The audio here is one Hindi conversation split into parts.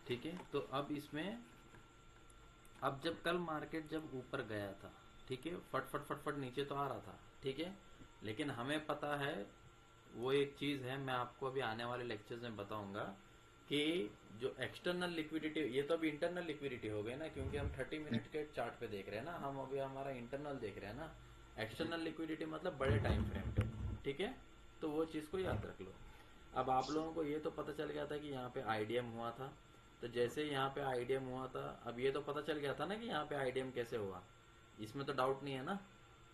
ठीक है। तो अब इसमें, अब जब कल मार्केट जब ऊपर गया था, ठीक है, फट फट फट फट नीचे तो आ रहा था, ठीक है, लेकिन हमें पता है वो एक चीज़ है, मैं आपको अभी आने वाले लेक्चर्स में बताऊंगा कि जो एक्सटर्नल लिक्विडिटी, ये तो अभी इंटरनल लिक्विडिटी हो गई ना, क्योंकि हम 30 मिनट के चार्ट पे देख रहे हैं ना, हम अभी हमारा इंटरनल देख रहे हैं ना। एक्सटर्नल लिक्विडिटी मतलब बड़े टाइम फ्रेम पे, ठीक है। तो वो चीज़ को याद रख लो। अब आप लोगों को ये तो पता चल गया था कि यहाँ पे आईडीएम हुआ था, तो जैसे यहाँ पे आईडीएम हुआ था, अब ये तो पता चल गया था ना कि यहाँ पे आईडीएम कैसे हुआ, इसमें तो डाउट नहीं है ना।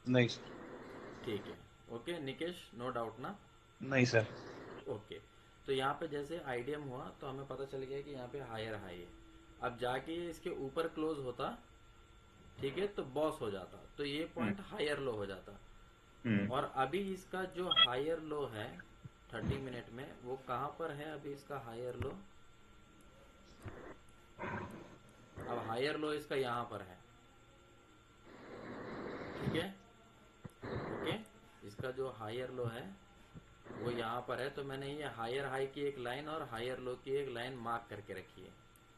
नहीं सर। ठीक है। ओके निकेश, नो डाउट ना। नहीं सर। ओके। तो यहाँ पे जैसे आईडीएम हुआ तो हमें पता चल गया कि यहाँ पे हायर हाई है। अब जाके ये इसके ऊपर क्लोज होता, ठीक है, तो बॉस हो जाता, तो ये हम्म। पॉइंट हायर लो हो जाता। हम्म। और अभी इसका जो हायर लो है 30 मिनट में, वो कहाँ पर है अभी इसका हायर लो? अब हायर लो इसका यहाँ पर है, ठीक है। ओके। इसका जो हायर लो है वो यहाँ पर है, तो मैंने ये हायर हाई की एक लाइन और हायर लो की एक लाइन मार्क करके रखी है,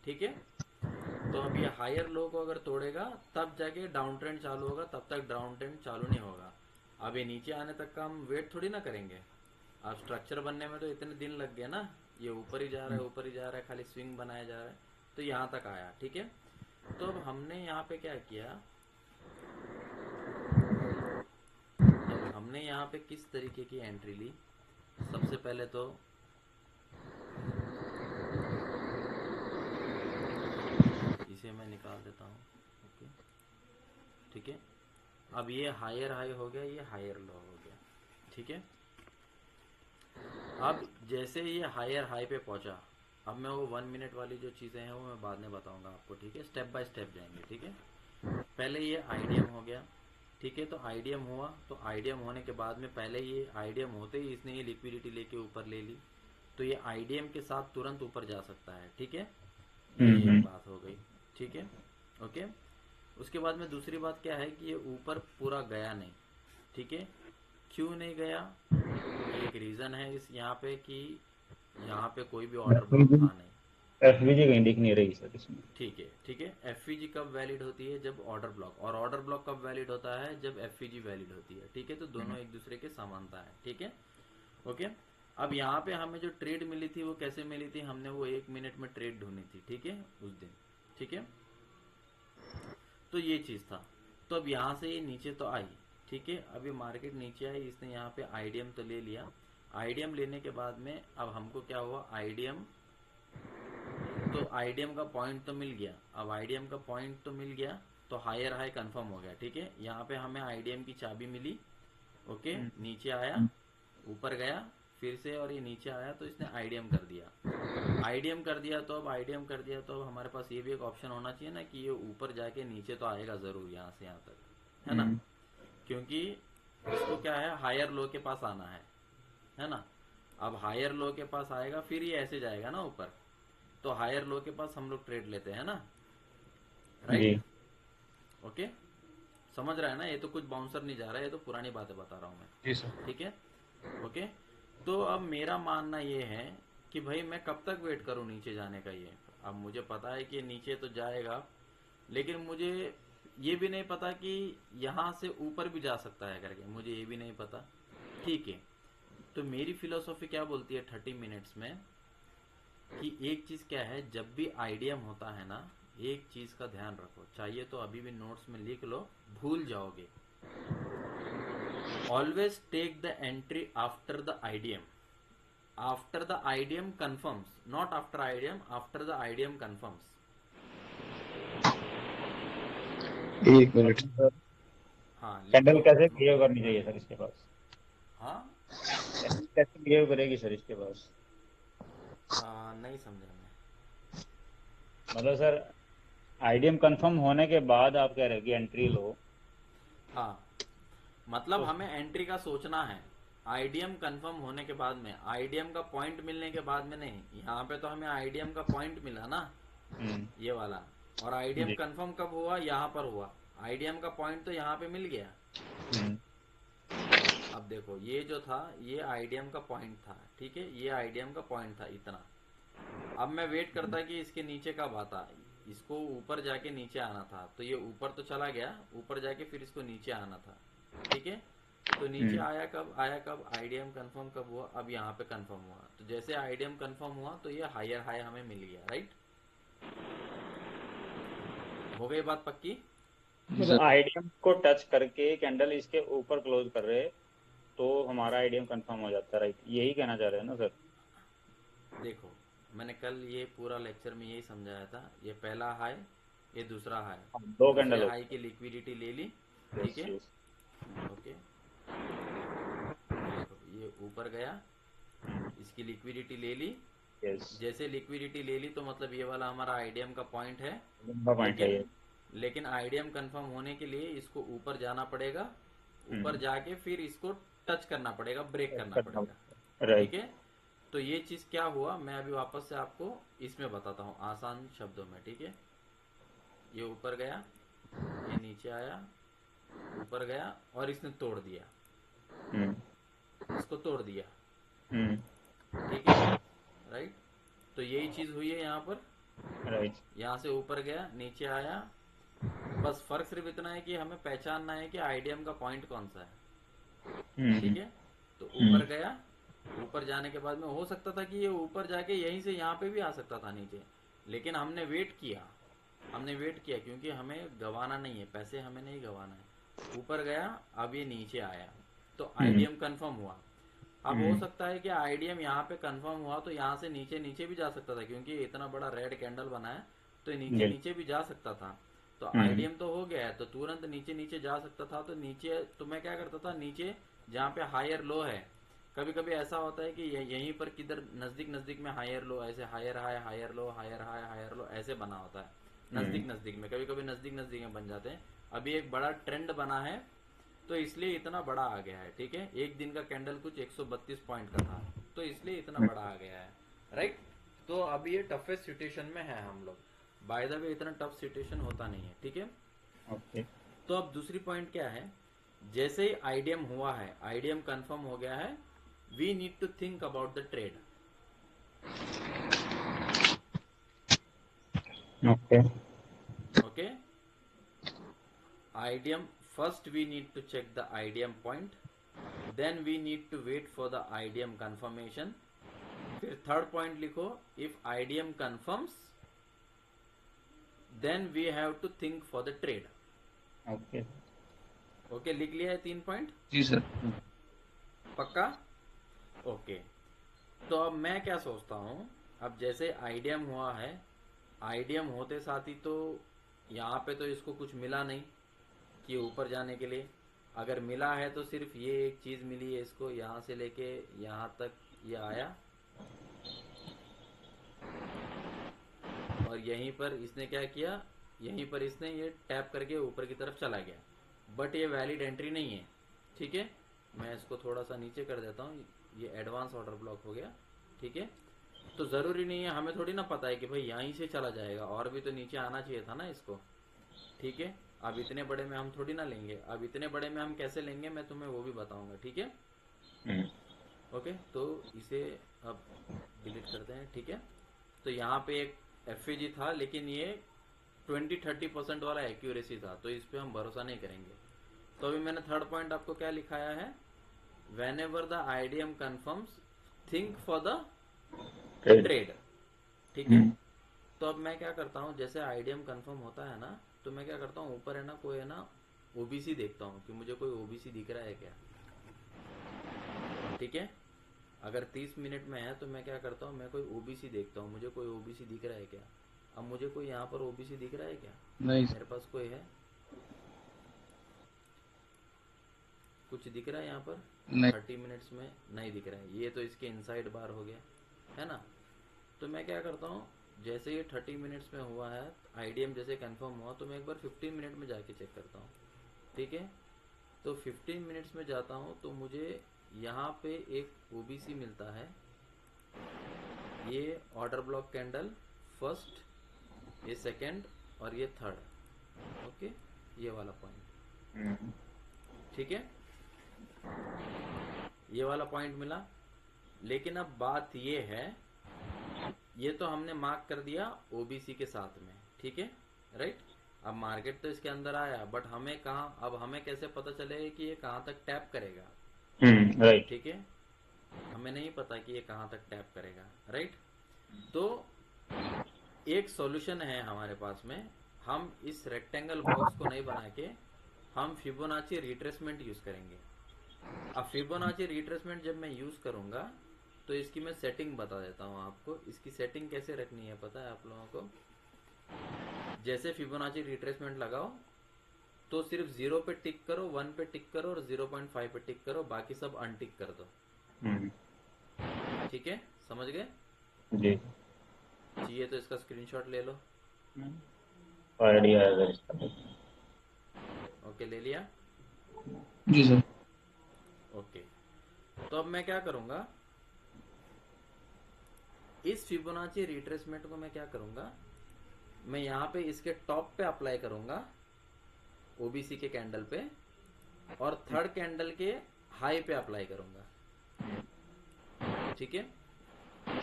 ठीक है। तो अब ये हायर लो को अगर तोड़ेगा तब जाके डाउन ट्रेंड चालू होगा, तब तक डाउन ट्रेंड चालू नहीं होगा। अब ये नीचे आने तक का हम वेट थोड़ी ना करेंगे। अब स्ट्रक्चर बनने में तो इतने दिन लग गए ना, ये ऊपर ही जा रहा है ऊपर ही जा रहा है, खाली स्विंग बनाया जा रहा है, तो यहाँ तक आया, ठीक है। तो अब हमने यहाँ पे क्या किया, तो अब हमने यहाँ पे किस तरीके की एंट्री ली? सबसे पहले तो इसे मैं निकाल देता हूँ। ओके, ठीक है। अब ये हायर हाई हो गया, ये हायर लो हो गया, ठीक है। अब जैसे ये हायर हाई पे पहुंचा, अब मैं वो 1 मिनट वाली जो चीज़ें हैं वो मैं बाद में बताऊंगा आपको, ठीक है, स्टेप बाय स्टेप जाएंगे, ठीक है। पहले ये आईडीएम हो गया, ठीक है। तो आईडीएम हुआ, तो आईडीएम होने के बाद में पहले ये आईडीएम होते ही इसने ये लिक्विडिटी लेके ऊपर ले ली, तो ये आईडीएम के साथ तुरंत ऊपर जा सकता है, ठीक है। ये एक हम्म। बात हो गई, ठीक है। ओके। उसके बाद में दूसरी बात क्या है कि ये ऊपर पूरा गया नहीं, ठीक है। क्यों नहीं गया? एक रीज़न है इस यहाँ पे कि यहाँ पे कोई भी ऑर्डर ब्लॉक एफवीजी था नहीं। एफवीजी कहीं दिख नहीं रही सर इसमें। ठीक है, ठीक है। एफईजी कब वैलिड होती है? जब ऑर्डर ब्लॉक, और ऑर्डर ब्लॉक कब वैलिड होता है? जब एफईजी वैलिड होती है, ठीक है। तो दोनों एक दूसरे के समानता है, ठीक है। ओके। अब यहाँ पे हमें जो ट्रेड मिली थी वो कैसे मिली थी? हमने वो 1 मिनट में ट्रेड ढूंढी थी, ठीक है, उस दिन, ठीक है। तो ये चीज़ था। तो अब यहाँ से ये नीचे तो आई, ठीक है। अब ये मार्केट नीचे आई, इसने यहाँ पे आईडीएम तो ले लिया। आईडीएम लेने के बाद में अब हमको क्या हुआ, आईडीएम, तो आईडीएम का पॉइंट तो मिल गया। अब आईडीएम का पॉइंट तो मिल गया, तो हायर हाई कंफर्म हो गया, ठीक है। यहाँ पे हमें आईडीएम की चाबी मिली। ओके। नीचे आया, ऊपर गया फिर से, और ये नीचे आया तो इसने आईडीएम कर दिया। आईडीएम कर दिया, तो अब आईडीएम कर दिया तो अब हमारे पास ये भी एक ऑप्शन होना चाहिए ना कि ये ऊपर जाके नीचे तो आएगा ज़रूर, यहाँ से यहाँ तक, है ना। क्योंकि इसको क्या है, हायर लो के पास आना है ना। अब हायर लो के पास आएगा फिर ये ऐसे जाएगा ना ऊपर, तो हायर लो के पास हम लोग ट्रेड लेते हैं ना, राइट। जी। ओके। समझ रहा है ना, ये तो कुछ बाउंसर नहीं जा रहा है, ये तो पुरानी बातें बता रहा हूँ मैं, जी सर। ठीक है। ओके। तो अब मेरा मानना ये है कि भाई मैं कब तक वेट करूँ नीचे जाने का? ये अब मुझे पता है कि नीचे तो जाएगा, लेकिन मुझे ये भी नहीं पता कि यहाँ से ऊपर भी जा सकता है करके, मुझे ये भी नहीं पता, ठीक है। तो मेरी फिलोसॉफी क्या बोलती है 30 मिनट्स में, कि एक चीज़ क्या है, जब भी आईडीएम होता है ना, एक चीज़ का ध्यान रखो, चाहिए तो अभी भी नोट्स में लिख लो, भूल जाओगे। Always take the entry after the IDM, after the IDM confirms, not after IDM, after the IDM confirms. एक मिनट सर। हाँ लिख कैंडल लो कैसे मतलब। बिहेव करनी चाहिए सर इसके पास? हाँ। कैंडल कैसे बिहेव करेगी सर इसके पास? नहीं समझा मैं। मतलब सर, आईडीएम कंफर्म होने के बाद आप कह रहे हो कि एंट्री लो। हाँ, मतलब तो हमें एंट्री का सोचना है आईडीएम कंफर्म होने के बाद में, आईडीएम का पॉइंट मिलने के बाद में नहीं। यहाँ पे तो हमें आईडीएम का पॉइंट मिला ना, ये वाला। और आईडीएम जी। कंफर्म कब हुआ? यहाँ पर हुआ। आईडीएम का पॉइंट तो यहाँ पे मिल गया। हम्म। अब देखो ये जो था ये आईडीएम का पॉइंट था, ठीक है, ये आईडीएम का पॉइंट था इतना। अब मैं वेट करता कि इसके नीचे कब आता, इसको ऊपर जाके नीचे आना था, तो ये ऊपर तो चला गया, ऊपर जाके फिर इसको नीचे आना था, ठीक है। तो नीचे आया कब, आईडीएम कंफर्म कब हुआ, अब यहाँ पे कंफर्म हुआ, तो जैसे आईडीएम कंफर्म हुआ तो ये हायर हाई हमें मिल गया, राइट। हो गई बात पक्की। जी सर। आईडीएम को टच करके कैंडल इसके ऊपर क्लोज कर रहे तो हमारा आईडीएम कंफर्म हो जाता है, राइट, यही कहना चाह रहे हैं ना सर? देखो मैंने कल ये पूरा लेक्चर में यही समझाया था, ये पहला हाई, ये दूसरा हाई, दो दूसरे कैंडल हाई की लिक्विडिटी ले ली, हो। ठीक है। यस। ओके, ये देखो ये ऊपर गया, इसकी लिक्विडिटी ले ली, यस, जैसे लिक्विडिटी ले ली तो मतलब ये वाला हमारा आईडीएम का पॉइंट है, लंबा पॉइंट है लेकिन ये। लेकिन आईडीएम कंफर्म होने के लिए इसको ऊपर जाना पड़ेगा, ऊपर जाके फिर इसको टच करना पड़ेगा, ब्रेक करना पड़ेगा, ठीक राइट। है। तो ये चीज क्या हुआ, मैं अभी वापस से आपको इसमें बताता हूँ आसान शब्दों में, ठीक है। ये ऊपर गया, ये नीचे आया, ऊपर गया और इसने तोड़ दिया, इसको तोड़ दिया, ठीक है, राइट। तो यही चीज हुई है यहाँ पर, राइट। यहाँ से ऊपर गया, नीचे आया, बस फर्क सिर्फ इतना है कि हमें पहचानना है कि आईडीएम का पॉइंट कौन सा है, ठीक है। तो ऊपर गया, ऊपर जाने के बाद में हो सकता था कि ये ऊपर जाके यहीं से यहाँ पे भी आ सकता था नीचे, लेकिन हमने वेट किया, क्योंकि हमें गवाना नहीं है, पैसे हमें नहीं गवाना है। ऊपर गया, अब ये नीचे आया, तो आईडीएम कंफर्म हुआ। अब हो सकता है कि आईडीएम यहाँ पे कंफर्म हुआ तो यहाँ से नीचे नीचे भी जा सकता था, क्योंकि इतना बड़ा रेड कैंडल बना है तो नीचे नीचे भी जा सकता था। तो आईडीएम तो हो गया है तो तुरंत नीचे नीचे जा सकता था, तो नीचे तो मैं क्या करता था, नीचे जहाँ पे हायर लो है, कभी कभी ऐसा होता है कि यहीं पर किधर नजदीक नजदीक में हायर लो, ऐसे higher high higher low higher high higher low ऐसे बना होता है, नजदीक नजदीक में, कभी कभी नजदीक नजदीक में बन जाते हैं। अभी एक बड़ा ट्रेंड बना है तो इसलिए इतना बड़ा आ गया है, ठीक है। एक दिन का कैंडल कुछ 132 पॉइंट का था तो इसलिए इतना बड़ा आ गया है, राइट। तो अभी ये टफेस्ट सिचुएशन में है हम लोग, बाय द वे इतना टफ सिचुएशन होता नहीं है, ठीक है। ओके। तो अब दूसरी पॉइंट क्या है, जैसे ही आईडीएम हुआ है, आईडीएम कंफर्म हो गया है, we need to think about the trade. Okay. Okay, IDM, first we need to check the IDM point, then we need to wait for the IDM confirmation, फिर थर्ड पॉइंट लिखो, if IDM confirms then we have to think for the trade। Okay. Okay, लिख लिया है 3 पॉइंट, जी सर। पक्का। ओके, तो अब मैं क्या सोचता हूँ, अब जैसे आईडीएम हुआ है, आईडीएम होते साथ ही तो यहाँ पे तो इसको कुछ मिला नहीं कि ऊपर जाने के लिए, अगर मिला है तो सिर्फ ये एक चीज मिली है इसको, यहाँ से लेके यहाँ तक ये आया और यहीं पर इसने क्या किया, यहीं पर इसने ये टैप करके ऊपर की तरफ चला गया, बट ये वैलिड एंट्री नहीं है, ठीक है। मैं इसको थोड़ा सा नीचे कर देता हूँ, ये एडवांस ऑर्डर ब्लॉक हो गया, ठीक है। तो जरूरी नहीं है, हमें थोड़ी ना पता है कि भाई यहीं से चला जाएगा, और भी तो नीचे आना चाहिए था ना इसको, ठीक है। अब इतने बड़े में हम थोड़ी ना लेंगे, अब इतने बड़े में हम कैसे लेंगे मैं तुम्हें वो भी बताऊंगा, ठीक है। ओके, तो इसे अब डिलीट करते हैं, ठीक है। तो यहाँ पे एक एफएजी था, लेकिन ये 20-30% वाला एक्यूरेसी था, तो इस पे हम भरोसा नहीं करेंगे। तो अभी मैंने थर्ड पॉइंट आपको क्या लिखाया है, when ever the IDM confirms think for the trade, ठीक है। तो अब मैं क्या करता हूँ, जैसे आईडीएम कंफर्म होता है ना, तो मैं क्या करता हूँ, ऊपर है ना कोई है ना ओबीसी देखता हूँ कि मुझे कोई ओबीसी दिख रहा है क्या, ठीक है। अगर 30 मिनट में है तो मैं क्या करता हूँ, मैं कोई ओबीसी देखता हूँ, मुझे कोई ओबीसी दिख रहा है क्या। अब मुझे कोई यहाँ पर ओबीसी दिख रहा है क्या, नहीं मेरे पास कोई है, कुछ दिख रहा है यहाँ पर नहीं 30 मिनट्स में, नहीं दिख रहा है, ये तो इसके इनसाइड बार हो गया है ना। तो मैं क्या करता हूँ, जैसे ये 30 मिनट्स में हुआ है, आईडीएम जैसे कंफर्म हुआ, तो मैं एक बार 15 मिनट में जाके चेक करता हूँ, ठीक है। तो 15 मिनट्स में जाता हूँ तो मुझे यहाँ पे एक ओबीसी मिलता है, ये ऑर्डर ब्लॉक कैंडल फर्स्ट, ये सेकंड और ये थर्ड, ओके, ये वाला पॉइंट, ठीक है, ये वाला पॉइंट मिला। लेकिन अब बात ये है ये तो हमने मार्क कर दिया ओबीसी के साथ में, ठीक है, राइट। अब मार्केट तो इसके अंदर आया, बट हमें कहाँ, अब हमें कैसे पता चलेगा कि ये कहाँ तक टैप करेगा, राइट। ठीक है, हमें नहीं पता कि ये कहाँ तक टैप करेगा, राइट। तो एक सॉल्यूशन है हमारे पास में, हम इस रेक्टेंगल बॉक्स को नहीं बना के हम फिबोनाची रिट्रेसमेंट यूज करेंगे। अब फिबोनाची रिट्रेसमेंट जब मैं यूज करूंगा तो इसकी मैं सेटिंग बता देता हूँ आपको। इसकी सेटिंग कैसे रखनी है पता है आप लोगों को? जैसे फिबोनाची रिट्रेसमेंट लगाओ तो सिर्फ 0 पे टिक करो, 1 पे टिक करो और 0.5 पे टिक करो, बाकी सब अनटिक कर दो, ठीक है, समझ गए? जी। चाहिए तो इसका स्क्रीनशॉट ले लो। आइडिया है सर इसका। ओके, ले लिया? जी सर। ओके, तो अब मैं क्या करूंगा, इस फिबोनाची रिट्रेसमेंट को मैं क्या करूंगा, मैं यहाँ पे इसके टॉप पे अप्लाई करूंगा ओबीसी के कैंडल पे, और थर्ड कैंडल के हाई पे अप्लाई करूंगा, ठीक है।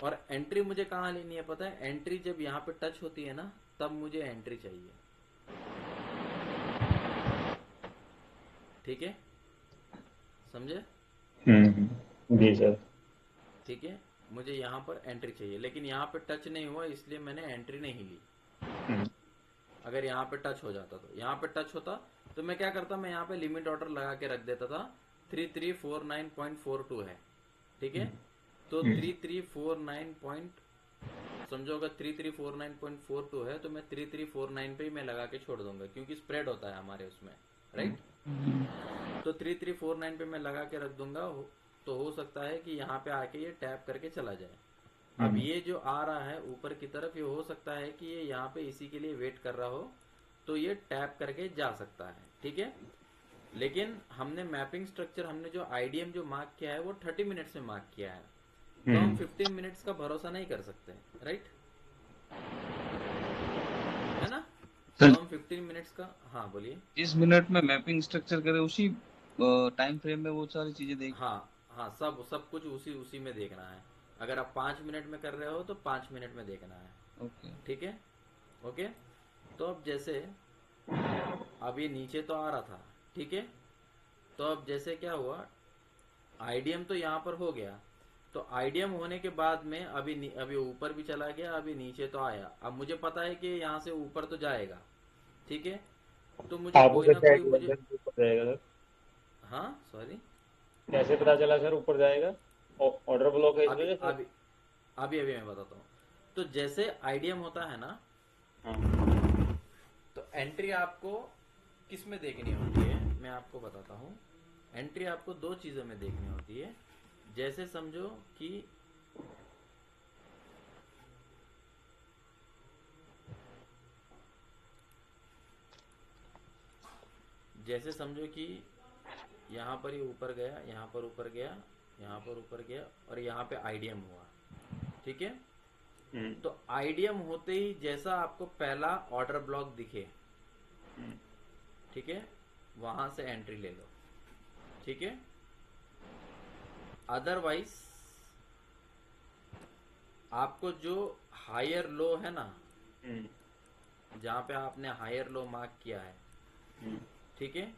और एंट्री मुझे कहाँ लेनी है पता है? एंट्री जब यहाँ पे टच होती है ना, तब मुझे एंट्री चाहिए, ठीक है, समझे? जी सर। ठीक है, मुझे यहाँ पर एंट्री चाहिए, लेकिन यहाँ पे टच नहीं हुआ इसलिए मैंने एंट्री नहीं ली। अगर यहाँ पे टच हो जाता, तो यहाँ पे टच होता तो मैं क्या करता, मैं यहाँ पे लिमिट ऑर्डर लगा के रख देता था 3349.42 है, ठीक है। तो 3349 पॉइंट समझो, अगर 3349.42 है तो मैं 3349 पे ही मैं लगा के छोड़ दूंगा, क्योंकि स्प्रेड होता है हमारे उसमें, राइट। तो 3349 पे मैं लगा के रख दूंगा, तो हो सकता है कि यहाँ पे आके ये टैप करके चला जाए। अब ये जो आ रहा है ऊपर की तरफ, ये हो सकता है कि ये यहाँ पे इसी के लिए वेट कर रहा हो, तो ये टैप करके जा सकता है, ठीक है। लेकिन हमने मैपिंग स्ट्रक्चर, हमने जो आईडीएम जो मार्क किया है वो 30 मिनट्स में मार्क किया है, तो हम 15 मिनट्स का भरोसा नहीं कर सकते, राइट, है ना। तो हम 15 मिनट्स का, हाँ बोलिए। इस मिनट में मैपिंग स्ट्रक्चर करे उसी टाइम फ्रेम में वो सारी चीजें देख। हाँ हाँ, सब कुछ उसी में देखना है। अगर आप 5 मिनट में कर रहे हो तो 5 मिनट में देखना है, ओके। ठीक है, ओके। तो अब जैसे, अब ये नीचे तो आ रहा था, ठीक है, तो अब जैसे क्या हुआ, आईडीएम तो यहाँ पर हो गया, तो आईडीएम होने के बाद में अभी ऊपर भी चला गया, अभी नीचे तो आया। अब मुझे पता है कि यहाँ से ऊपर तो जाएगा, ठीक है, तो मुझे आपको कोई ना कैसे कोई आइडिया मुझे, लगा कि ऊपर जाएगा सर? हाँ सॉरी, कैसे पता चला सर ऊपर जाएगा? ऑर्डर ब्लॉक है इस अभी वजह से? अभी अभी अभी मैं बताता हूँ। तो जैसे आईडीएम होता है ना, हाँ। तो एंट्री आपको किस में देखनी होती है, मैं आपको बताता हूँ। एंट्री आपको दो चीजों में देखनी होती है। जैसे समझो कि यहाँ पर ये ऊपर गया, यहाँ पर ऊपर गया, यहाँ पर ऊपर गया, और यहाँ पे आईडीएम हुआ, ठीक है। तो आईडीएम होते ही जैसा आपको पहला ऑर्डर ब्लॉक दिखे, ठीक है, वहां से एंट्री ले लो, ठीक है। अदरवाइज आपको जो हायर लो है ना, जहां पे आपने हायर लो मार्क किया है, ठीक है,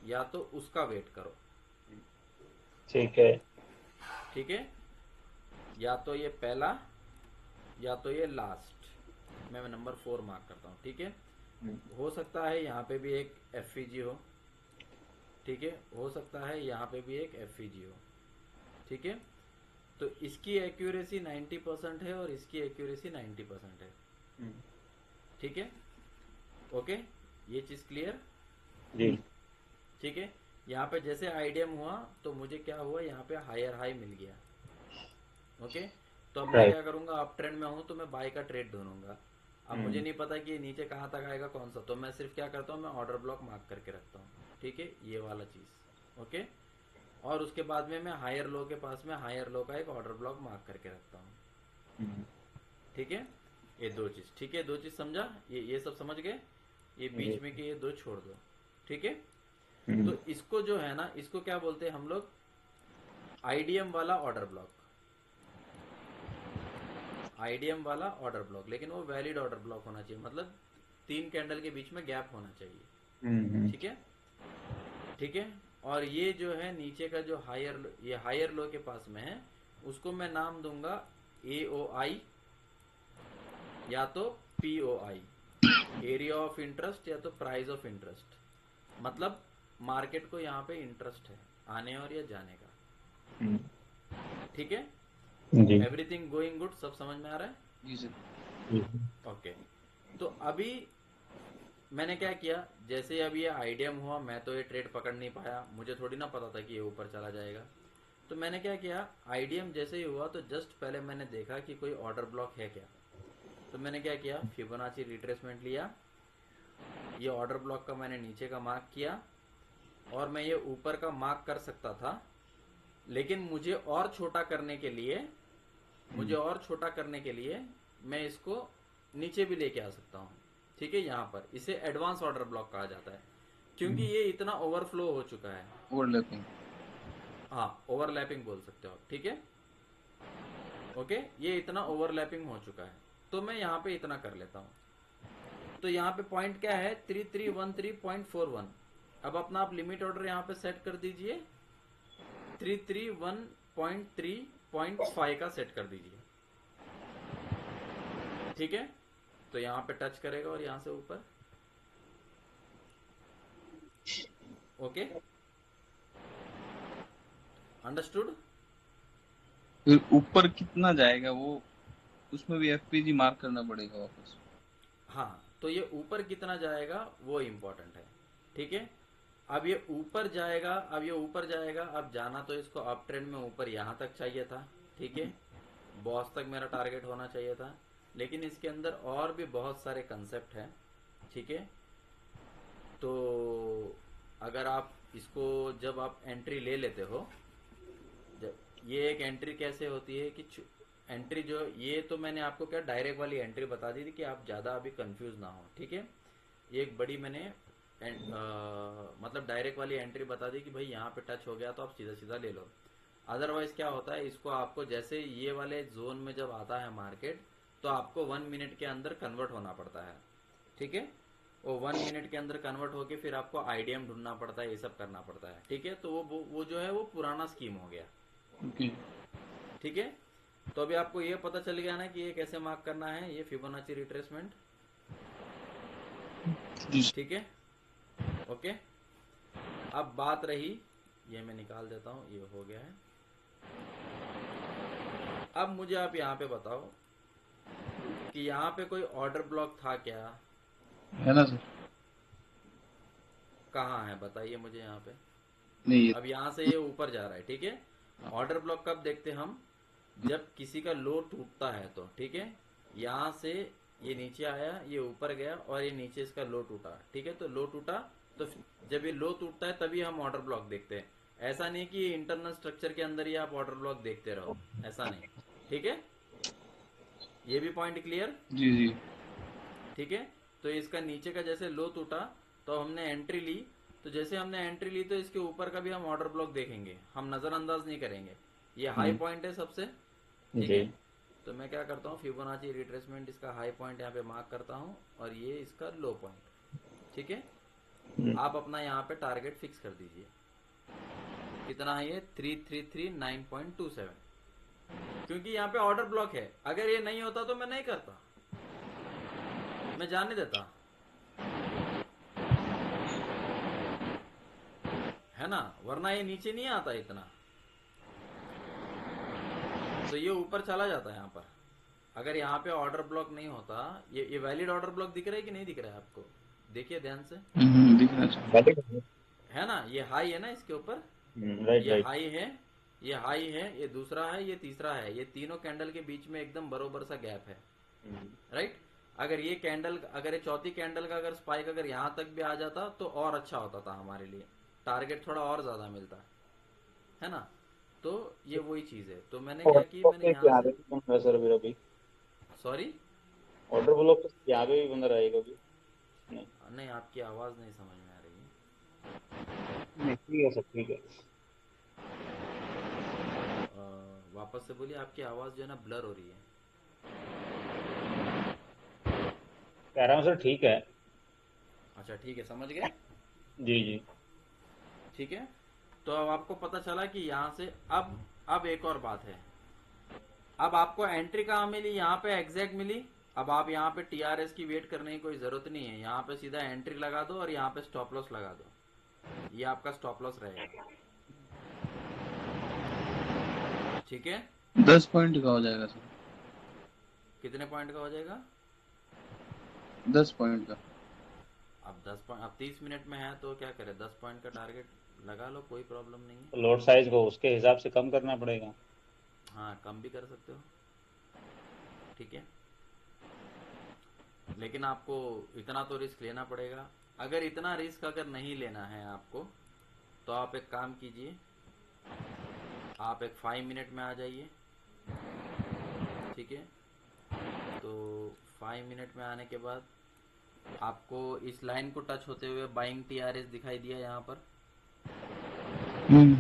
या तो उसका वेट करो, ठीक है। ठीक है, या तो ये पहला या तो ये लास्ट, मैं नंबर 4 मार्क करता हूँ, ठीक है। हो सकता है यहाँ पे भी एक एफईजी हो, ठीक है, हो सकता है यहाँ पे भी एक एफईजी हो, ठीक है। तो इसकी एक्यूरेसी 90% है और इसकी एक्यूरेसी 90% है, ठीक है, ओके, ये चीज क्लियर? जी। ठीक है। यहाँ पे जैसे आईडीएम हुआ तो मुझे क्या हुआ, यहाँ पे हायर हाई मिल गया, ओके। तो अब मैं क्या करूंगा, अप ट्रेंड में हूँ तो मैं बाय का ट्रेड ढूंढूंगा। अब मुझे नहीं पता कि ये नीचे कहाँ तक आएगा कौन सा, तो मैं सिर्फ क्या करता हूँ, मैं ऑर्डर ब्लॉक मार्क करके रखता हूँ, ठीक है, ये वाला चीज, ओके। और उसके बाद में मैं हायर लो के पास में हायर लो का एक ऑर्डर ब्लॉक मार्क करके रखता हूँ, ठीक है। ये दो चीज, ठीक है, दो चीज समझा, ये सब समझ गए। ये बीच में के ये दो छोड़ दो, ठीक है। तो इसको जो है ना, इसको क्या बोलते हैं हम लोग, आईडीएम वाला ऑर्डर ब्लॉक, आईडीएम वाला ऑर्डर ब्लॉक, लेकिन वो वैलिड ऑर्डर ब्लॉक होना चाहिए, मतलब 3 कैंडल के बीच में गैप होना चाहिए। ठीक है, ठीक है। और ये जो है नीचे का जो ये हायर लो के पास में है, उसको मैं नाम दूंगा AOI या तो POI, एरिया ऑफ इंटरेस्ट या तो प्राइस ऑफ इंटरेस्ट। मतलब मार्केट को यहाँ पे इंटरेस्ट है आने और या जाने का। ठीक है, जी एवरीथिंग गोइंग गुड, सब समझ में आ रहा है? जी सर। जी ओके। तो अभी मैंने क्या किया, जैसे अब ये आईडीएम हुआ, मैं तो ये ट्रेड पकड़ नहीं पाया, मुझे थोड़ी ना पता था कि ये ऊपर चला जाएगा। तो मैंने क्या किया, आईडीएम जैसे ही हुआ तो जस्ट पहले मैंने देखा कि कोई ऑर्डर ब्लॉक है क्या। तो मैंने क्या किया, फिबोनाची रिट्रेसमेंट लिया, ये ऑर्डर ब्लॉक का मैंने नीचे का मार्क किया, और मैं ये ऊपर का मार्क कर सकता था, लेकिन मुझे और छोटा करने के लिए मैं इसको नीचे भी लेके आ सकता हूँ। ठीक है, यहाँ पर इसे एडवांस ऑर्डर ब्लॉक कहा जाता है, क्योंकि ये इतना ओवरफ्लो हो चुका है। ओवरलैपिंग। हाँ, ओवरलैपिंग बोल सकते हो आप। ठीक है, ओके, ये इतना ओवरलैपिंग हो चुका है, तो मैं यहाँ पे इतना कर लेता हूँ। तो यहाँ पे पॉइंट क्या है, 3313.41। अब अपना आप लिमिट ऑर्डर यहाँ पे सेट कर दीजिए, 331.3.5 का सेट कर दीजिए। ठीक है, तो यहाँ पे टच करेगा और यहाँ से ऊपर। Okay, understood? फिर ऊपर कितना जाएगा वो, उसमें भी एफपीजी मार्क करना पड़ेगा वापस। हाँ, तो ये ऊपर कितना जाएगा वो इम्पोर्टेंट है। ठीक है, अब ये ऊपर जाएगा, अब जाना तो इसको अप ट्रेंड में ऊपर यहाँ तक चाहिए था। ठीक है, बॉस तक मेरा टारगेट होना चाहिए था, लेकिन इसके अंदर और भी बहुत सारे कंसेप्ट हैं। ठीक है, तो अगर आप इसको जब आप एंट्री ले लेते हो, जब ये एक एंट्री कैसे होती है कि एंट्री जो ये तो मैंने आपको क्या डायरेक्ट वाली एंट्री बता दी थी कि आप ज़्यादा अभी कंफ्यूज ना हो। ठीक है, ये एक बड़ी मैंने मतलब डायरेक्ट वाली एंट्री बता दी कि भाई यहाँ पे टच हो गया तो आप सीधा सीधा ले लो। अदरवाइज क्या होता है, इसको आपको जैसे ये वाले जोन में जब आता है मार्केट, तो आपको 1 मिनट के अंदर कन्वर्ट होना पड़ता है। ठीक है, वो 1 मिनट के अंदर कन्वर्ट होके फिर आपको आईडीएम ढूंढना पड़ता है, ये सब करना पड़ता है। ठीक है, तो वो जो है वो पुराना स्कीम हो गया। ओके। ठीक है, तो अभी आपको ये पता चल गया ना कि ये कैसे मार्क करना है, ये फिबोनाची रिट्रेसमेंट। ठीक है, ओके। अब बात रही, ये मैं निकाल देता हूं, ये हो गया है। अब मुझे आप यहाँ पे बताओ कि यहाँ पे कोई ऑर्डर ब्लॉक था क्या? है ना सर? कहाँ है बताइए मुझे यहाँ पे। नहीं, अब यहाँ से ये ऊपर जा रहा है। ठीक है, ऑर्डर ब्लॉक कब देखते हम, जब किसी का लो टूटता है तो। ठीक है, यहाँ से ये नीचे आया, ये ऊपर गया और ये नीचे इसका लो टूटा। ठीक है, तो लो टूटा, तो जब ये लो टूटता है तभी हम ऑर्डर ब्लॉक देखते हैं। ऐसा नहीं कि इंटरनल स्ट्रक्चर के अंदर ही आप ऑर्डर ब्लॉक देखते रहो, ऐसा नहीं। ठीक है, ये भी पॉइंट क्लियर? जी जी। ठीक है, तो इसका नीचे का जैसे लो टूटा तो हमने एंट्री ली, तो जैसे हमने एंट्री ली तो इसके ऊपर का भी हम ऑर्डर ब्लॉक देखेंगे, हम नजरअंदाज नहीं करेंगे। ये हाई पॉइंट है सबसे। ठीक है, तो मैं क्या करता हूँ, फिबोनाची रिट्रेसमेंट इसका हाई पॉइंट यहाँ पे मार्क करता हूँ और ये इसका लो पॉइंट। ठीक है, आप अपना यहाँ पे टारगेट फिक्स कर दीजिए। कितना है ये, 3339.27, क्योंकि यहाँ पे ऑर्डर ब्लॉक है। अगर ये नहीं होता तो मैं नहीं करता, मैं जाने देता, है ना, वरना ये नीचे नहीं आता इतना, तो ये ऊपर चला जाता है यहाँ पर। अगर यहाँ पे ऑर्डर ब्लॉक नहीं होता, ये वैलिड ऑर्डर ब्लॉक दिख रहा है कि नहीं दिख रहा है आपको? देखिए ध्यान से, दिख रहा है। है ना, ये हाई है ना इसके ऊपर, राइट ये राइट। हाई है, ये हाई है, ये दूसरा है, ये तीसरा है, ये तीनों कैंडल के बीच में एकदम बरोबर सा गैप है। राइट, अगर ये कैंडल, अगर ये चौथी कैंडल का अगर स्पाइक अगर यहाँ तक भी आ जाता तो और अच्छा होता था हमारे लिए, टारगेट थोड़ा और ज्यादा मिलता है ना। तो ये वही चीज है, तो मैंने क्या की, मैंने यहाँ से, सर फिर अभी सॉरी, ऑर्डर ब्लॉक यहाँ पे भी बंदा रहेगा अभी? नहीं नहीं आपकी आवाज नहीं समझ में आ रही है। नहीं, ठीक है सर, ठीक है। वापस से बोलिए, आपकी आवाज जो है ना ब्लर हो रही है। कह रहा हूँ सर ठीक है। अच्छा ठीक है, समझ गए। जी जी। ठीक है, तो अब आपको पता चला कि यहाँ से अब एक और बात है। अब आपको एंट्री कहाँ मिली, यहाँ पे एग्जैक्ट मिली। अब आप यहाँ पे टीआरएस की वेट करने की कोई जरूरत नहीं है, यहाँ पे सीधा एंट्री लगा दो और यहाँ पे स्टॉप लॉस लगा दो। ये आपका स्टॉप लॉस रहेगा। ठीक है, 10 पॉइंट का हो जाएगा सर। कितने पॉइंट का हो जाएगा? 10 पॉइंट का। अब 10 पॉइंट, अब 30 मिनट में है तो क्या करें, 10 पॉइंट का टारगेट लगा लो, कोई प्रॉब्लम नहीं है। तो लोड साइज को उसके हिसाब से कम करना पड़ेगा। हाँ, कम भी कर सकते हो। ठीक है, लेकिन आपको इतना तो रिस्क लेना पड़ेगा। अगर इतना रिस्क अगर नहीं लेना है आपको, तो आप एक काम कीजिए, आप एक 5 मिनट में आ जाइए। ठीक है, तो 5 मिनट में आने के बाद आपको इस लाइन को टच होते हुए बाइंग टीआरएस दिखाई दिया यहाँ पर। हम्म।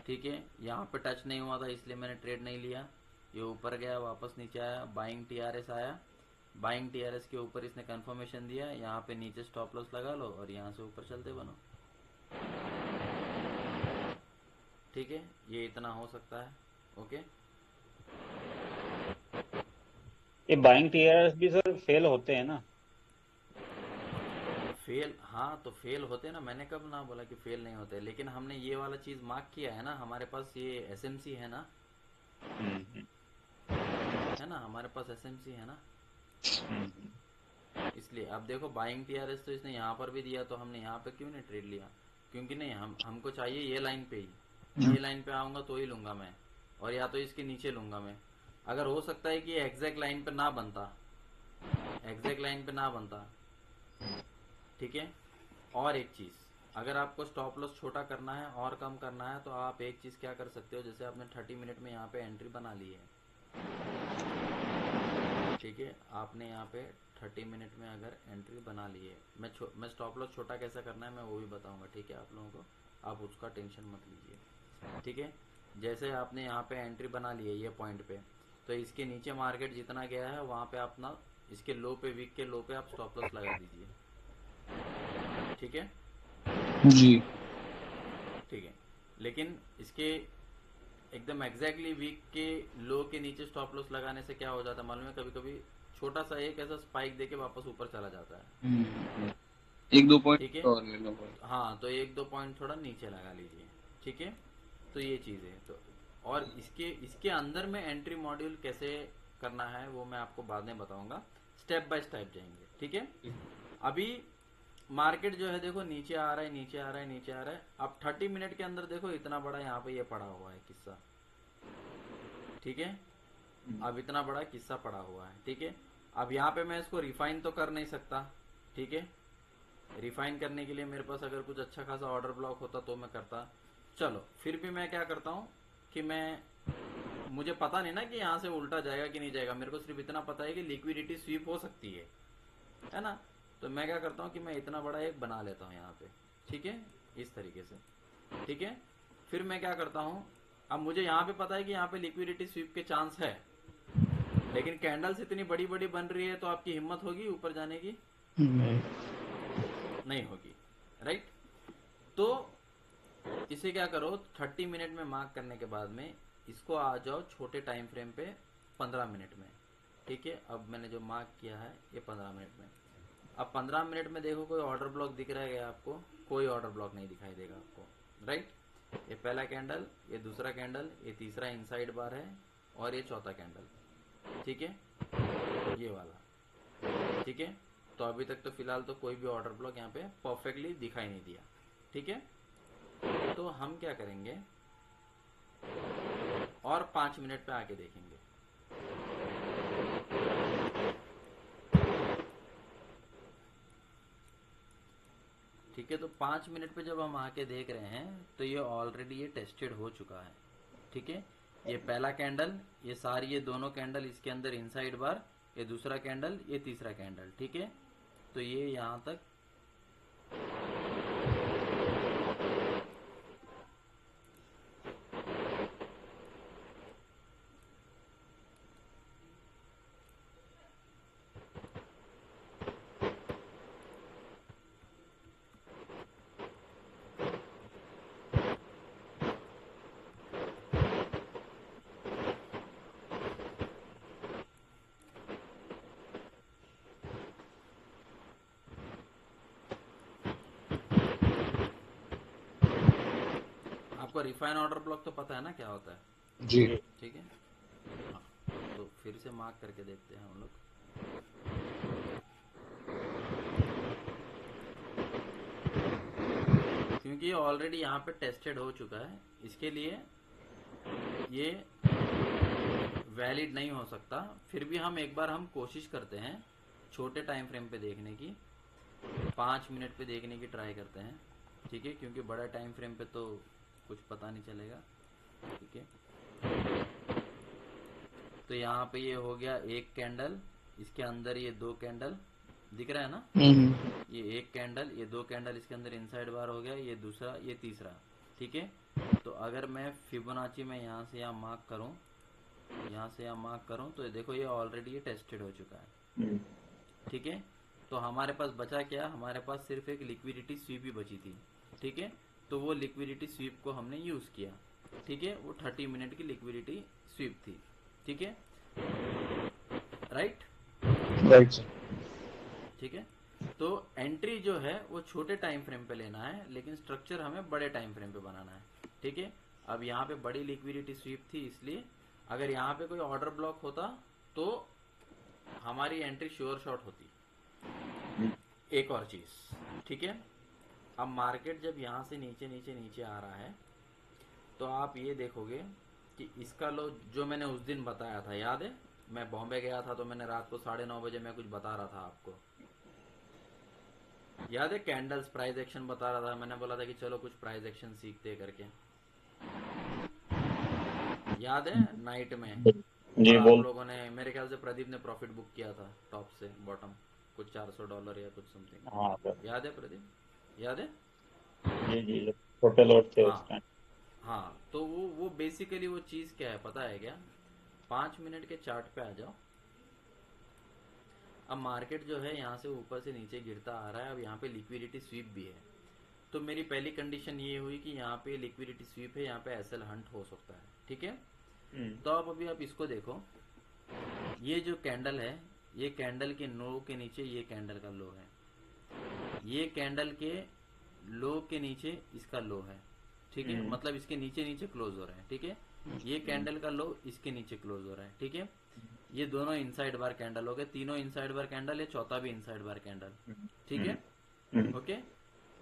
ठीक है, यहाँ पे टच नहीं हुआ था इसलिए मैंने ट्रेड नहीं लिया। ये ऊपर गया, वापस नीचे आया, बाइंग टीआरएस आया। बाइंग टीआरएस के ऊपर इसने कंफर्मेशन दिया, यहाँ पे नीचे स्टॉप लॉस लगा लो और यहाँ से ऊपर चलते बनो। ठीक है, ये इतना हो सकता है। ओके, ये बाइंग टीआरएस भी सर फेल होते हैं ना? फेल, हाँ तो फेल होते ना, मैंने कब ना बोला कि फेल नहीं होते, लेकिन हमने ये वाला चीज मार्क किया है ना, हमारे पास ये एसएमसी है ना, हम्म है ना, हमारे पास एसएमसी है ना, हम्म। इसलिए। अब देखो बाइंग टीआरएस तो इसने यहाँ पर भी दिया, तो हमने यहाँ पे क्यों नहीं ट्रेड लिया? क्योंकि नहीं, हमको चाहिए ये लाइन पे ही, ये लाइन पे आऊंगा तो ही लूंगा मैं, और या तो इसके नीचे लूंगा मैं। अगर हो सकता है कि एग्जैक्ट लाइन पे ना बनता, एग्जैक्ट लाइन पे ना बनता। ठीक है, और एक चीज, अगर आपको स्टॉप लॉस छोटा करना है और कम करना है, तो आप एक चीज क्या कर सकते हो, जैसे आपने 30 मिनट में यहाँ पे एंट्री बना ली है। ठीक है, आपने यहाँ पे 30 मिनट में अगर एंट्री बना ली है, मैं स्टॉप लॉस छोटा कैसे करना है मैं वो भी बताऊंगा। ठीक है, आप लोगों को, आप उसका टेंशन मत लीजिए। ठीक है, जैसे आपने यहाँ पे एंट्री बना ली है ये पॉइंट पे, तो इसके नीचे मार्केट जितना गया है वहाँ पे अपना, इसके लो पे, वीक के लो पे आप स्टॉप लॉस लगा दीजिए। ठीक है, जी। ठीक है, लेकिन इसके एकदम एग्जैक्टली वीक के लो के नीचे स्टॉप लॉस लगाने से क्या हो जाता है मालूम है, कभी कभी छोटा सा एक ऐसा स्पाइक देके वापस ऊपर चला जाता है। एक दो पॉइंट ठीक है, और ले लो। हाँ तो एक दो पॉइंट थोड़ा नीचे लगा लीजिए। ठीक है, तो ये चीज़ है। तो और इसके इसके अंदर में एंट्री मॉड्यूल कैसे करना है वो मैं आपको बाद में बताऊंगा, स्टेप बाय स्टेप जाएंगे। ठीक है, अभी मार्केट जो है देखो नीचे आ रहा है, नीचे आ रहा है, नीचे आ रहा है। अब 30 मिनट के अंदर देखो इतना बड़ा यहाँ पे ये पड़ा हुआ है किस्सा। ठीक है, अब इतना बड़ा किस्सा पड़ा हुआ है। ठीक है, अब यहाँ पे मैं इसको रिफाइन तो कर नहीं सकता। ठीक है, रिफाइन करने के लिए मेरे पास अगर कुछ अच्छा खासा ऑर्डर ब्लॉक होता तो मैं करता। चलो फिर भी मैं क्या करता हूँ कि मुझे पता नहीं ना कि यहाँ से उल्टा जाएगा कि नहीं जाएगा, मेरे को सिर्फ इतना पता है कि लिक्विडिटी स्वीप हो सकती है ना। तो मैं क्या करता हूँ कि मैं इतना बड़ा एक बना लेता हूँ यहाँ पे। ठीक है, इस तरीके से। ठीक है, फिर मैं क्या करता हूँ, अब मुझे यहाँ पे पता है कि यहाँ पे लिक्विडिटी स्वीप के चांस है, लेकिन कैंडल्स इतनी बड़ी बड़ी बन रही है तो आपकी हिम्मत होगी ऊपर जाने की? नहीं होगी, राइट। तो इसे क्या करो, 30 मिनट में मार्क करने के बाद में इसको आ जाओ छोटे टाइम फ्रेम पे 15 मिनट में। ठीक है, अब मैंने जो मार्क किया है ये 15 मिनट में। अब 15 मिनट में देखो कोई ऑर्डर ब्लॉक दिख रहा है क्या आपको? कोई ऑर्डर ब्लॉक नहीं दिखाई देगा आपको, राइट। ये पहला कैंडल, ये दूसरा कैंडल, ये तीसरा इनसाइड बार है, और ये चौथा कैंडल। ठीक है, ये वाला। ठीक है, तो अभी तक तो फिलहाल तो कोई भी ऑर्डर ब्लॉक यहाँ पे परफेक्टली दिखाई नहीं दिया। ठीक है, तो हम क्या करेंगे, और 5 मिनट पे आके देखेंगे। ठीक है, तो 5 मिनट पे जब हम आके देख रहे हैं तो ये ऑलरेडी ये टेस्टेड हो चुका है। ठीक है, ये पहला कैंडल, ये सारी ये दोनों कैंडल इसके अंदर इनसाइड बार, ये दूसरा कैंडल, ये तीसरा कैंडल। ठीक है, तो ये यहाँ तक आपको रिफाइन ऑर्डर ब्लॉक तो पता है ना क्या होता है, जी। ठीक है। हाँ, तो फिर से मार्क करके देखते हैं हम लोग। क्योंकि ये ऑलरेडी यहाँ पे टेस्टेड हो चुका है, इसके लिए ये वैलिड नहीं हो सकता। फिर भी हम एक बार हम कोशिश करते हैं छोटे टाइम फ्रेम पे देखने की, 5 मिनट पे देखने की ट्राई करते हैं, ठीक है, क्योंकि बड़ा टाइम फ्रेम पे तो कुछ पता नहीं चलेगा, ठीक है। तो यहाँ पे ये हो गया एक कैंडल, इसके अंदर ये 2 कैंडल दिख रहा है ना, ये एक कैंडल, ये 2 कैंडल इसके अंदर इनसाइड बार हो गया, ये दूसरा, ये तीसरा, ठीक है। तो अगर मैं फिबोनाची में यहाँ से यहाँ मार्क करूँ, यहाँ से यहाँ मार्क करूँ, तो देखो ये ऑलरेडी ये टेस्टेड हो चुका है, ठीक है। तो हमारे पास बचा क्या, हमारे पास सिर्फ एक लिक्विडिटी स्वीप ही बची थी, ठीक है। तो वो लिक्विडिटी स्वीप को हमने यूज किया, ठीक है। वो 30 मिनट की लिक्विडिटी स्वीप थी, ठीक है, राइट, राइट सर। ठीक है। तो एंट्री जो है वो छोटे टाइम फ्रेम पे लेना है, लेकिन स्ट्रक्चर हमें बड़े टाइम फ्रेम पे बनाना है, ठीक है। अब यहाँ पे बड़ी लिक्विडिटी स्वीप थी, इसलिए अगर यहाँ पे कोई ऑर्डर ब्लॉक होता तो हमारी एंट्री श्योर शॉट होती। एक और चीज, ठीक है, अब मार्केट जब यहाँ से नीचे नीचे नीचे आ रहा है, तो आप ये देखोगे कि इसका लो जो मैंने उस दिन बताया था, याद है, मैं बॉम्बे गया था तो मैंने रात को 9:30 बजे मैं कुछ बता रहा था आपको, याद है, कैंडल्स प्राइस एक्शन बता रहा था, मैंने बोला था कि चलो कुछ प्राइस एक्शन सीखते करके, याद है, नाइट में। और जी आप बोल। लोगों ने, मेरे ख्याल से प्रदीप ने प्रॉफिट बुक किया था टॉप से बॉटम, कुछ $400 या कुछ समथिंग, हाँ सर। याद है प्रदीप, याद है, जी जी, छोटे लोट थे उस हाँ टाइम। हाँ। तो वो बेसिकली वो चीज़ क्या है पता है क्या, 5 मिनट के चार्ट पे आ जाओ। अब मार्केट जो है यहाँ से ऊपर से नीचे गिरता आ रहा है, अब यहाँ पे लिक्विडिटी स्वीप भी है, तो मेरी पहली कंडीशन ये हुई कि यहाँ पे लिक्विडिटी स्वीप है, यहाँ पे एसएल हंट हो सकता है, ठीक है। तो अब अभी आप इसको देखो, ये जो कैंडल है, ये कैंडल के नो के नीचे ये कैंडल का लो है, ये कैंडल के लो के नीचे इसका लो है, ठीक है, मतलब इसके नीचे नीचे क्लोज हो रहा है, ठीक है। ये कैंडल का लो इसके नीचे क्लोज हो रहा है, ठीक है। ये दोनों इनसाइड बार कैंडल हो गए, तीनों इनसाइड बार कैंडल है, चौथा भी इनसाइड बार कैंडल, ठीक है, ओके।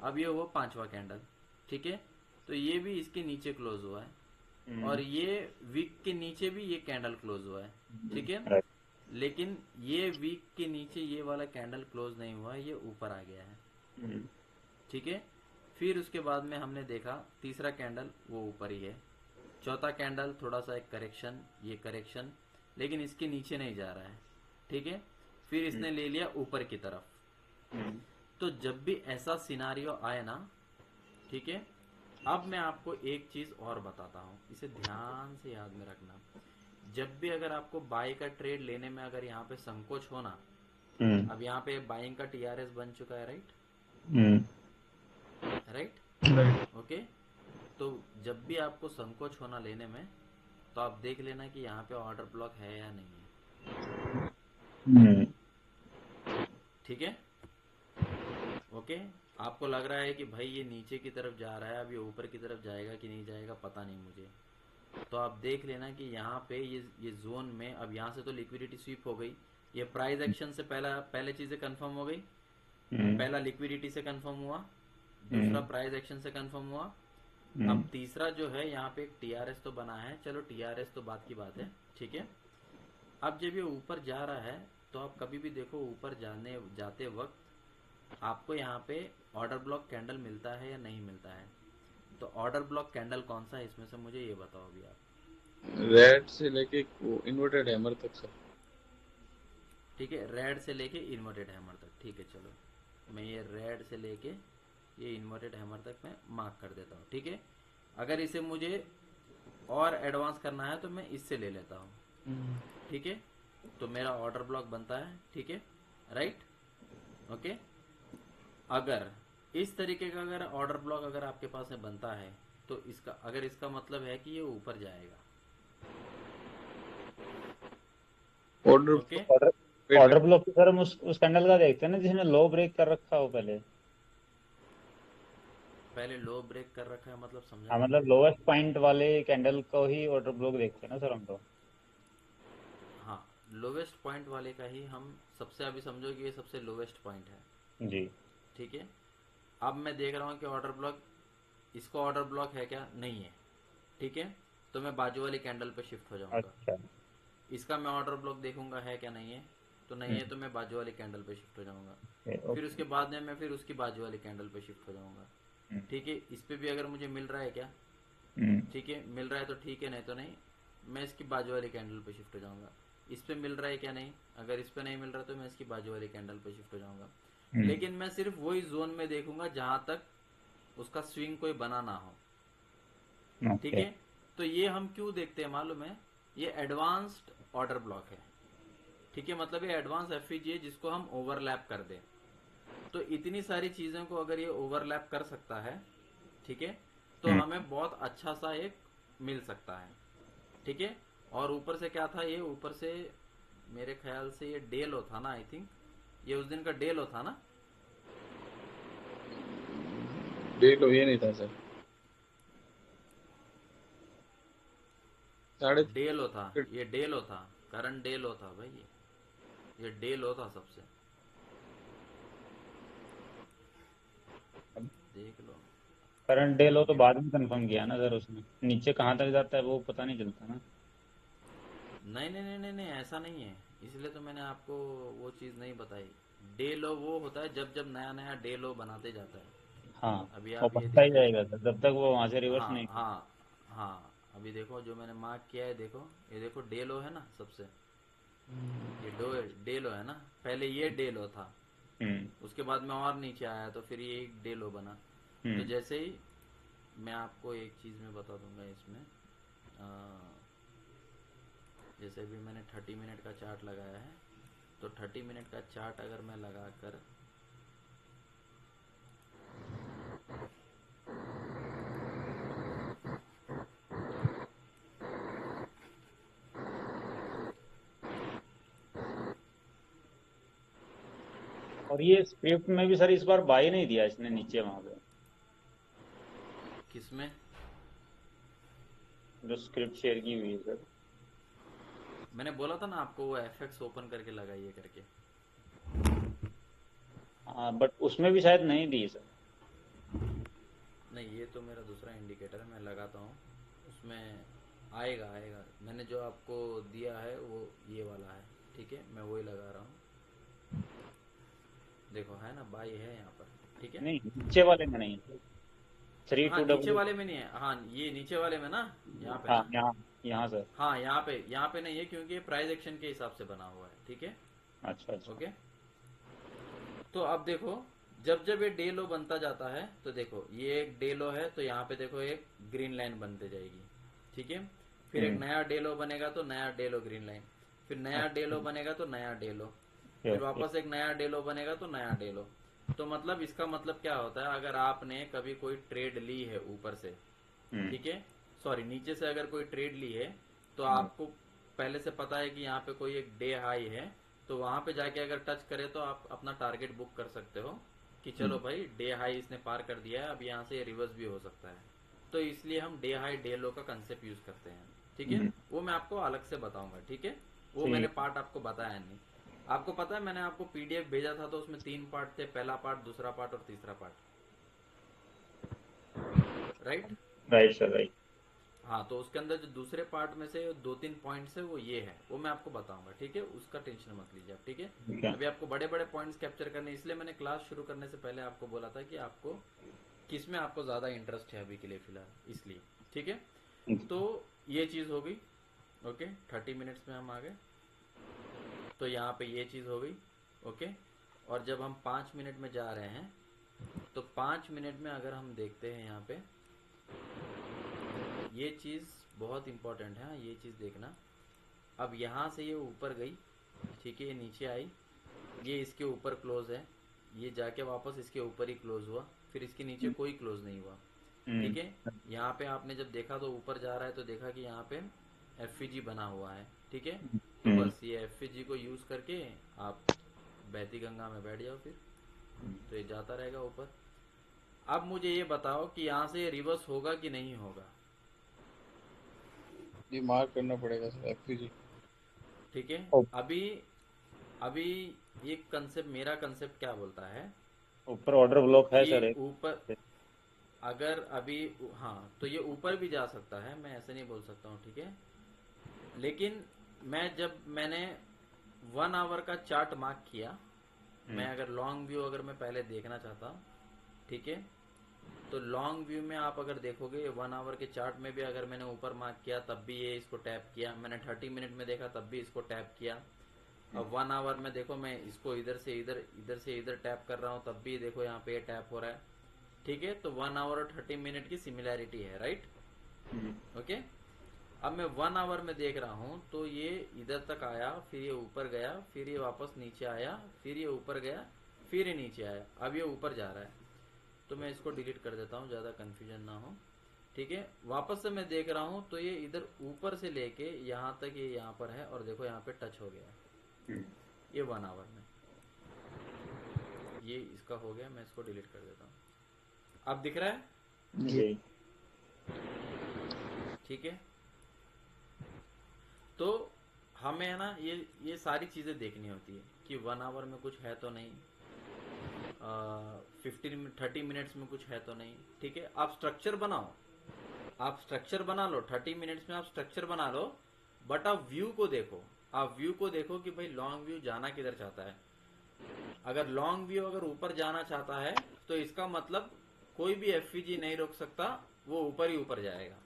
अब ये हुआ 5वां कैंडल, ठीक है। तो ये भी इसके नीचे क्लोज हुआ है, और ये वीक के नीचे भी ये कैंडल क्लोज हुआ है, ठीक है। लेकिन ये वीक के नीचे ये वाला कैंडल क्लोज नहीं हुआ है, ये ऊपर आ गया है, ठीक है। फिर उसके बाद में हमने देखा तीसरा कैंडल वो ऊपर ही है, चौथा कैंडल थोड़ा सा एक करेक्शन, ये करेक्शन, लेकिन इसके नीचे नहीं जा रहा है, ठीक है। फिर इसने ले लिया ऊपर की तरफ। तो जब भी ऐसा सिनारियो आए ना, ठीक है, अब मैं आपको एक चीज और बताता हूँ, इसे ध्यान से याद में रखना। जब भी अगर आपको बाय का ट्रेड लेने में अगर यहाँ पे संकोच होना, अब यहाँ पे बाइंग का टीआरएस बन चुका है, राइट, राइट, ओके। तो जब भी आपको संकोच होना लेने में, तो आप देख लेना कि यहाँ पे ऑर्डर ब्लॉक है या नहीं है, ठीक है, ओके। आपको लग रहा है कि भाई ये नीचे की तरफ जा रहा है, अब ये ऊपर की तरफ जाएगा कि नहीं जाएगा पता नहीं मुझे, तो आप देख लेना कि यहाँ पे ये जोन में, अब यहाँ से तो लिक्विडिटी स्वीप हो गई, ये प्राइस एक्शन से पहले चीजें कंफर्म हो गई, पहला लिक्विडिटी से कंफर्म हुआ, दूसरा प्राइस एक्शन से कंफर्म हुआ, अब तीसरा जो है यहाँ पे एक टीआरएस तो बना है, चलो टीआरएस तो बात की बात है, ठीक है। अब जब ये ऊपर जा रहा है, तो आप कभी भी देखो ऊपर जाते वक्त आपको यहाँ पे ऑर्डर ब्लॉक कैंडल मिलता है या नहीं मिलता है। तो ऑर्डर ब्लॉक कैंडल कौन सा है इसमें से, मुझे ये बताओ अभी आप। रेड से लेके इन्वर्टेड हैमर तक सर। ठीक है, रेड से लेके इन्वर्टेड हैमर तक, ठीक है। चलो मैं ये रेड से लेके ये इन्वर्टेड हैमर तक मैं मार्क कर देता हूँ, ठीक है। अगर इसे मुझे और एडवांस करना है तो मैं इससे ले लेता हूँ, ठीक है। तो मेरा ऑर्डर ब्लॉक बनता है, ठीक है, राइट, ओके। अगर इस तरीके का अगर ऑर्डर ब्लॉक अगर आपके पास में बनता है, तो इसका मतलब है कि ये ऊपर जाएगा, ओके। ऑर्डर ब्लॉक की सर हम उस कैंडल का देखते हैं ना जिसने लो ब्रेक कर रखा हो पहले। पहले लो ब्रेक कर रखा है मतलब समझा हाँ नहीं। मतलब लोवेस्ट पॉइंट वाले कैंडल को ही ऑर्डर ब्लॉक देखते हैं ना सर हम तो। हाँ, लोवेस्ट पॉइंट वाले का ही हम सबसे, अभी समझो कि ये सबसे लोवेस्ट पॉइंट है, जी। ठीक है। अब मैं देख रहा हूँ कि ऑर्डर ब्लॉक, इसको ऑर्डर ब्लॉक है क्या, नहीं है, ठीक है। तो मैं बाजू वाली कैंडल पे शिफ्ट हो जाऊंगा। अच्छा। इसका मैं ऑर्डर ब्लॉक देखूंगा है क्या, नहीं है, तो नहीं है तो मैं बाजू वाली कैंडल पे शिफ्ट हो जाऊंगा। फिर ओके। उसके बाद में मैं फिर उसकी बाजू वाली कैंडल पे शिफ्ट हो जाऊंगा, ठीक है। इस पे भी अगर मुझे मिल रहा है क्या, ठीक है, मिल रहा है तो ठीक है, नहीं तो नहीं। मैं इसकी बाजू वाली कैंडल पे शिफ्ट हो जाऊंगा। इस पे मिल रहा है क्या, नहीं, अगर इस पे नहीं मिल रहा तो मैं इसकी बाजू वाली कैंडल पे शिफ्ट हो जाऊंगा। लेकिन मैं सिर्फ वही जोन में देखूंगा जहां तक उसका स्विंग कोई बना ना हो, ठीक ओके। है। तो ये हम क्यों देखते हैं मालूम है, ये एडवांस्ड ऑर्डर ब्लॉक है, ठीक है। मतलब ये एडवांस एफईजी है जिसको हम ओवरलैप कर दें। तो इतनी सारी चीजों को अगर ये ओवरलैप कर सकता है, ठीक है, तो हमें बहुत अच्छा सा एक मिल सकता है, ठीक है। और ऊपर से क्या था, ये ऊपर से मेरे ख्याल से ये डे लो था ना, आई थिंक ये उस दिन का डे लो था ना। डेट हो ये नहीं था सर। साढ़े डे लो था, ये डे लो था, करंट डे लो था भाई, ये डे लो था सबसे, देख लो। करंट डे लो तो बाद में कंफर्म किया ना सर उसने, नीचे कहाँ तक जाता है वो पता नहीं चलता ना। नहीं नहीं नहीं नहीं नहीं, ऐसा नहीं है, इसलिए तो मैंने आपको वो चीज़ नहीं बताई। डे लो वो होता है जब जब नया नया डे लो बनाते जाता है। हाँ। अभी और आप ये बढ़ता ही देखो, जाएगा सर जब तक वो वहां से रिवर्स हाँ नहीं। हाँ हाँ, अभी देखो जो मैंने मार्क किया है, देखो ये देखो डे लो है ना सबसे, ये डे लो है ना, पहले ये डे लो था, हम्म। उसके बाद में और नीचे आया तो फिर ये एक डे लो बना। तो हम्म। जैसे ही मैं आपको एक चीज़ में बता दूंगा इसमें, अ, जैसे भी मैंने 30 मिनट का चार्ट लगाया है, तो 30 मिनट का चार्ट अगर मैं लगा कर, और ये स्क्रिप्ट में भी सर इस बार बाई नहीं दिया इसने नीचे वहां पे, किसमें, जो स्क्रिप्ट शेयर की हुई है सर। मैंने बोला था ना आपको वो एफएक्स ओपन करके लगाइए करके। हाँ बट उसमें भी शायद नहीं दी सर। नहीं, ये तो मेरा दूसरा इंडिकेटर है, मैं लगाता हूँ उसमें, आएगा आएगा। मैंने जो आपको दिया है वो ये वाला है, ठीक है, मैं वही लगा रहा हूँ। देखो है ना, बाई है यहाँ पर, ठीक है। नहीं नीचे वाले में नहीं है। थ्री हाँ, टू नीचे डबल। वाले में नहीं है, हाँ ये नीचे वाले में ना, यहाँ पे हाँ ना। यहाँ। यहाँ सर। हाँ, यहाँ पे नहीं है क्योंकि ये प्राइस एक्शन के हिसाब से बना हुआ है, ठीक है। अच्छा अच्छा। ओके, तो अब देखो, जब जब ये डे लो बनता जाता है तो देखो ये एक डे लो है, तो यहाँ पे देखो एक ग्रीन लाइन बनते जाएगी, ठीक है। फिर एक हम्म। नया डे लो बनेगा तो नया डे लो ग्रीन लाइन, फिर नया डे अच्छा। लो बनेगा तो नया डे लो, ओके फिर ओके। वापस एक नया डे लो बनेगा तो नया डे लो। तो मतलब इसका मतलब क्या होता है, अगर आपने कभी कोई ट्रेड ली है ऊपर से, हम्म। ठीक है, सॉरी नीचे से अगर कोई ट्रेड ली है, तो हम्म। आपको पहले से पता है कि यहाँ पे कोई एक डे हाई है, तो वहां पे जाके अगर टच करे तो आप अपना टारगेट बुक कर सकते हो कि चलो हम्म। भाई डे हाई इसने पार कर दिया है, अब यहाँ से रिवर्स भी हो सकता है। तो इसलिए हम डे हाई डे लो का कंसेप्ट यूज करते हैं, ठीक है। हम्म। वो मैं आपको अलग से बताऊंगा, ठीक है। वो मैंने ठीक। पार्ट आपको बताया नहीं। आपको पता है मैंने आपको पीडीएफ भेजा था तो उसमें 3 पार्ट थे, पहला पार्ट, दूसरा पार्ट और तीसरा part, right. Right sir right. हाँ, तो उसके अंदर जो दूसरे पार्ट में से 2-3 पॉइंट्स है वो ये है, वो मैं आपको बताऊंगा, ठीक है, उसका टेंशन मत लीजिए आप, ठीक है। ठीक है। अभी आपको बड़े बड़े पॉइंट्स कैप्चर करने, इसलिए मैंने क्लास शुरू करने से पहले आपको बोला था कि आपको किस में आपको ज़्यादा इंटरेस्ट है अभी के लिए फिलहाल, इसलिए, ठीक है। तो ये चीज़ हो गई, ओके, 30 मिनट्स में हम आ गए, तो यहाँ पे ये चीज़ हो गई, ओके। और जब हम 5 मिनट में जा रहे हैं, तो 5 मिनट में अगर हम देखते हैं यहाँ पे, ये चीज़ बहुत इंपॉर्टेंट है, हाँ, ये चीज़ देखना। अब यहाँ से ये ऊपर गई, ठीक है, ये नीचे आई, ये इसके ऊपर क्लोज है, ये जाके वापस इसके ऊपर ही क्लोज हुआ, फिर इसके नीचे कोई क्लोज नहीं हुआ, ठीक है। यहाँ पे आपने जब देखा तो ऊपर जा रहा है तो देखा कि यहाँ पे एफ बना हुआ है, ठीक है। तो हम्म। बस ये एफ को यूज़ करके आप बहती गंगा में बैठ जाओ फिर, तो ये जाता रहेगा ऊपर। अब मुझे ये बताओ कि यहाँ से रिवर्स होगा कि नहीं होगा। ये मार्क करना पड़ेगा सर एफपीजी। ठीक है। अभी अभी ये कंसेप्ट, मेरा कंसेप्ट क्या बोलता है ऊपर ऑर्डर ब्लॉक है कि सर एक। ऊपर, अगर अभी, हाँ तो ये ऊपर भी जा सकता है, मैं ऐसे नहीं बोल सकता हूँ, ठीक है। लेकिन मैंने 1 आवर का चार्ट मार्क किया, मैं अगर लॉन्ग व्यू अगर मैं पहले देखना चाहता हूँ, ठीक है, तो लॉन्ग व्यू में आप अगर देखोगे 1 आवर के चार्ट में भी अगर मैंने ऊपर मार्क किया तब भी ये इसको टैप किया, मैंने 30 मिनट में देखा तब भी इसको टैप किया। अब 1 आवर में देखो मैं इसको इधर से इधर टैप कर रहा हूँ तब भी देखो यहाँ पे ये टैप हो रहा है, ठीक है। तो 1 आवर और 30 मिनट की सिमिलैरिटी है, राइट, ओके। अब मैं 1 आवर में देख रहा हूँ तो ये इधर तक आया, फिर ये ऊपर गया, फिर ये वापस नीचे आया, फिर ये ऊपर गया, फिर ये नीचे आया, अब ये ऊपर जा रहा है। तो मैं इसको डिलीट कर देता हूँ, ज़्यादा कन्फ्यूजन ना हो, ठीक है। वापस से मैं देख रहा हूँ तो ये इधर ऊपर से लेके यहाँ तक ये यहाँ पर है, और देखो यहाँ पे टच हो गया है, ये 1 आवर में, ये इसका हो गया। मैं इसको डिलीट कर देता हूँ, अब दिख रहा है, जी। ठीक है। तो हमें है ना ये सारी चीज़ें देखनी होती है कि 1 आवर में कुछ है तो नहीं, 30 मिनट्स में कुछ है तो नहीं, ठीक है। आप स्ट्रक्चर बनाओ, आप स्ट्रक्चर बना लो, 30 मिनट्स में आप स्ट्रक्चर बना लो, बट आप व्यू को देखो, आप व्यू को देखो कि भाई लॉन्ग व्यू जाना किधर चाहता है। अगर लॉन्ग व्यू अगर ऊपर जाना चाहता है तो इसका मतलब कोई भी एफवीजी नहीं रोक सकता, वो ऊपर ही ऊपर जाएगा।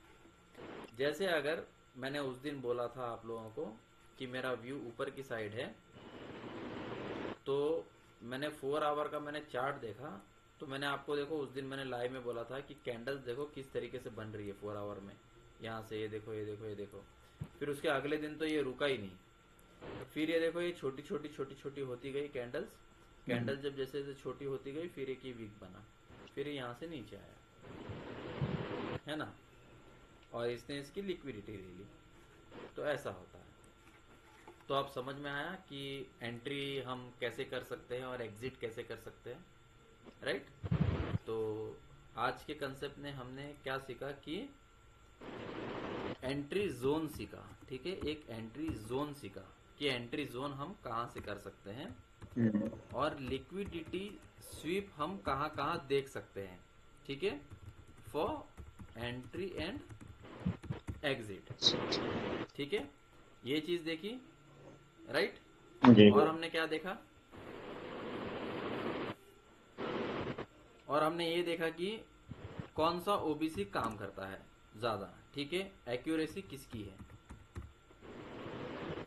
जैसे अगर मैंने उस दिन बोला था आप लोगों को कि मेरा व्यू ऊपर की साइड है, तो मैंने 4 आवर का मैंने चार्ट देखा, तो मैंने आपको देखो उस दिन मैंने लाइव में बोला था कि कैंडल्स देखो किस तरीके से बन रही है 4 आवर में, यहाँ से ये देखो ये देखो ये देखो। फिर उसके अगले दिन तो ये रुका ही नहीं, फिर ये देखो ये छोटी छोटी छोटी छोटी होती गई कैंडल्स, कैंडल जब जैसे जैसे छोटी होती गई फिर एक ही वीक बना, फिर यहाँ से नीचे आया, है ना, और इसने इसकी लिक्विडिटी ले ली। तो ऐसा होता है। तो आप समझ में आया कि एंट्री हम कैसे कर सकते हैं और एग्जिट कैसे कर सकते हैं, राइट। तो आज के कंसेप्ट ने हमने क्या सीखा कि एंट्री जोन सीखा, ठीक है, एक एंट्री जोन सीखा कि एंट्री जोन हम कहाँ से कर सकते हैं, और लिक्विडिटी स्वीप हम कहाँ कहाँ देख सकते हैं, ठीक है, फॉर एंट्री एंड एग्जिट, ठीक है। ये चीज देखी, राइट। जी। और हमने क्या देखा, और हमने ये देखा कि कौन सा ओबीसी काम करता है ज्यादा, ठीक है, एक्यूरेसी किसकी है,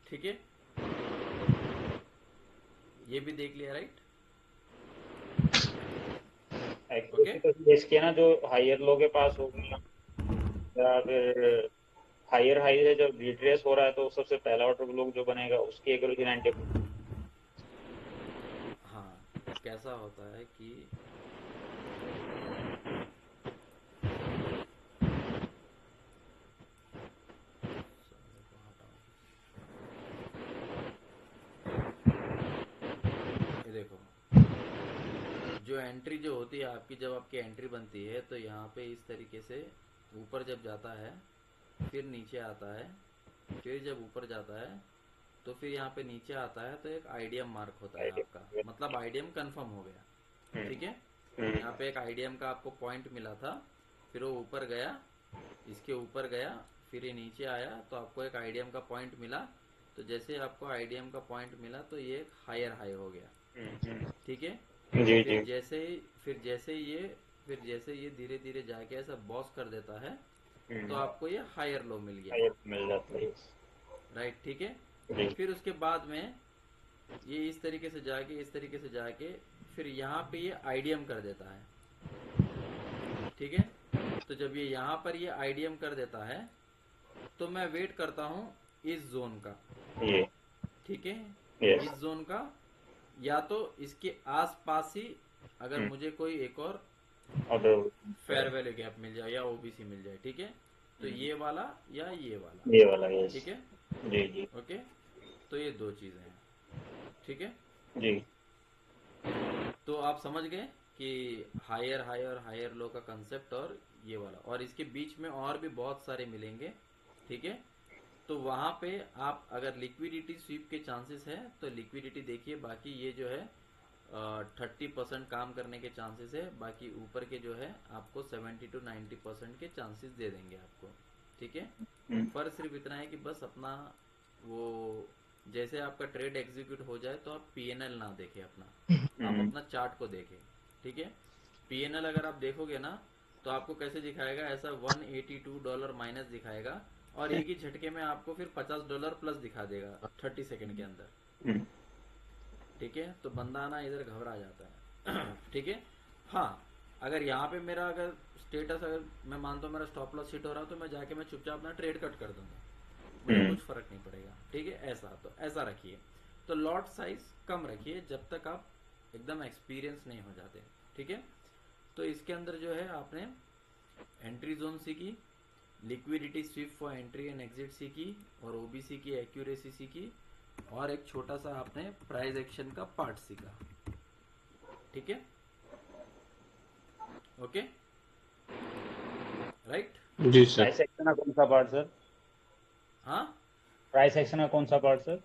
ठीक है, ये भी देख लिया, राइट, ओके। तो इसके ना जो हायर लो के पास होगी, या फिर हायर हाई है जब रिट्रेस हो रहा है तो सबसे पहला ऑर्डर ब्लॉक जो बनेगा उसकी एक्यूरेसी 90। हाँ, कैसा होता है कि ये देखो, जो एंट्री जो होती है आपकी, जब आपकी एंट्री बनती है तो यहाँ पे इस तरीके से ऊपर जब जाता है, फिर नीचे आता है, फिर जब ऊपर जाता है तो फिर यहाँ पे नीचे आता है, तो एक आईडीएम मार्क होता है आपका, मतलब आईडीएम कंफर्म हो गया, ठीक है। यहाँ पे एक आईडीएम का आपको पॉइंट मिला था, फिर वो ऊपर गया, इसके ऊपर गया, फिर ये नीचे आया, तो आपको एक आईडीएम का पॉइंट मिला। तो जैसे आपको आईडीएम का पॉइंट मिला तो ये एक हायर हाई हो गया, ठीक है। जी फिर जी। जैसे ये धीरे धीरे जाके ऐसा बॉस कर देता है, तो आपको ये हायर लो मिल गया, हायर मिल जाता है। राइट, ठीक है। जी। फिर उसके बाद में ये इस तरीके से जाके फिर यहाँ पे ये आईडीएम कर देता है, ठीक है। तो जब ये यहाँ पर ये आईडीएम कर देता है तो मैं वेट करता हूँ इस जोन का, ये ठीक है, यस। इस जोन का, या तो इसके आसपास ही अगर मुझे कोई एक और ऑर्डर फेयर वैल्यू गैप मिल जाए या ओबीसी मिल जाए, ठीक है, तो ये वाला या ये वाला, ये वाला, यस। ठीक है, जी जी। ओके। तो ये दो चीजें हैं, ठीक है। जी। तो आप समझ गए। कि हायर हाई और हायर लो का कंसेप्ट और ये वाला, और इसके बीच में और भी बहुत सारे मिलेंगे, ठीक है। तो वहां पे आप अगर लिक्विडिटी स्वीप के चांसेस है तो लिक्विडिटी देखिए, बाकी ये जो है 30% काम करने के चांसेस है, बाकी ऊपर के जो है आपको 70 to 90% के चांसेस दे देंगे आपको, ठीक है। फर्क सिर्फ इतना है कि बस अपना वो जैसे आपका ट्रेड एग्जीक्यूट हो जाए तो आप पीएनएल ना देखें अपना, आप अपना चार्ट को देखें, ठीक है। पीएनएल अगर आप देखोगे ना तो आपको कैसे दिखाएगा, ऐसा $182 माइनस दिखाएगा और एक ही झटके में आपको फिर $50 प्लस दिखा देगा 30 सेकंड के अंदर, ठीक है। तो बंदा ना इधर घबरा जाता है ठीक है। हाँ, अगर यहाँ पे मेरा अगर स्टेटस अगर मैं मानता हूँ मेरा स्टॉप लॉस हिट हो रहा तो मैं जाके मैं चुपचाप अपना ट्रेड कट कर दूंगा, मुझे कुछ फर्क नहीं पड़ेगा, ठीक है। ऐसा तो ऐसा रखिए। तो लॉट साइज कम रखिए जब तक आप एकदम एक्सपीरियंस नहीं हो जाते, ठीक है। तो इसके अंदर जो है आपने एंट्री जोन सीखी, liquidity SVEEP for entry and exit सीखी, और ओबीसी की एक्यूरेसी सीखी, और एक छोटा सा आपने प्राइस एक्शन का पार्ट सीखा, ठीक है। Okay, right. जी सर। प्राइस एक्शन का कौन सा पार्ट सर? हाँ, प्राइस एक्शन का कौन सा पार्ट सर?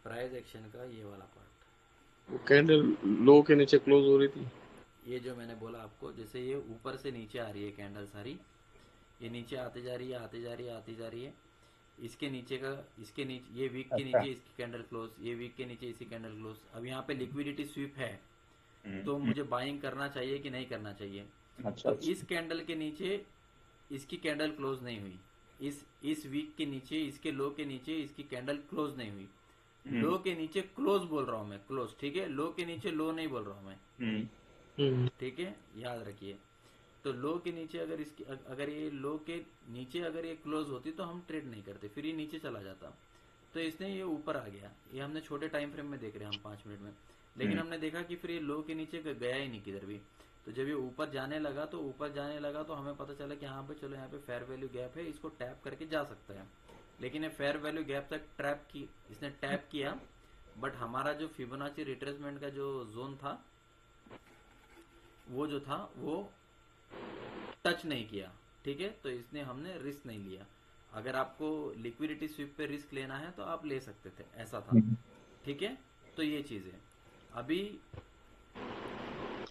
प्राइस एक्शन का ये वाला पार्ट, वो कैंडल लो के नीचे क्लोज हो रही थी, ये जो मैंने बोला आपको, जैसे ये ऊपर से नीचे आ रही है कैंडल सारी, ये नीचे आते जा रही है, आती जा रही है, आती जा रही है, इसके नीचे का, इसके नीचे ये वीक के अच्छा। नीचे इसकी कैंडल क्लोज, ये वीक के नीचे इसकी कैंडल क्लोज। अब यहाँ पे लिक्विडिटी स्वीप है तो मुझे बाइंग करना चाहिए कि नहीं करना चाहिए। अच्छा तो इस कैंडल के नीचे इसकी कैंडल क्लोज नहीं हुई, इस वीक के नीचे इसके लो के नीचे इसकी कैंडल क्लोज नहीं हुई, लो के नीचे क्लोज बोल रहा हूं मैं, क्लोज, ठीक है। लो के नीचे लो नहीं बोल रहा हूं मैं, ठीक है, याद रखिए। तो लो के नीचे अगर इसकी अगर ये लो के नीचे अगर ये क्लोज होती तो हम ट्रेड नहीं करते, फिर ये नीचे चला जाता। तो इसने ये ऊपर आ गया, ये हमने छोटे टाइम फ्रेम में देख रहे हैं हम 5 मिनट में, लेकिन हमने देखा कि फिर ये लो के नीचे गया ही नहीं किधर भी। तो जब ये ऊपर जाने लगा तो हमें पता चला कि यहाँ पे चलो यहाँ पे फेयर वैल्यू गैप है, इसको टैप करके जा सकता है। लेकिन ये फेयर वैल्यू गैप तक इसने टैप किया, बट हमारा जो फिबोनाची रिट्रेसमेंट का जो जोन था वो टच नहीं किया, ठीक है। तो इसने हमने रिस्क नहीं लिया। अगर आपको लिक्विडिटी स्वीप पे रिस्क लेना है तो आप ले सकते थे, ऐसा था, ठीक है। तो ये चीज है। अभी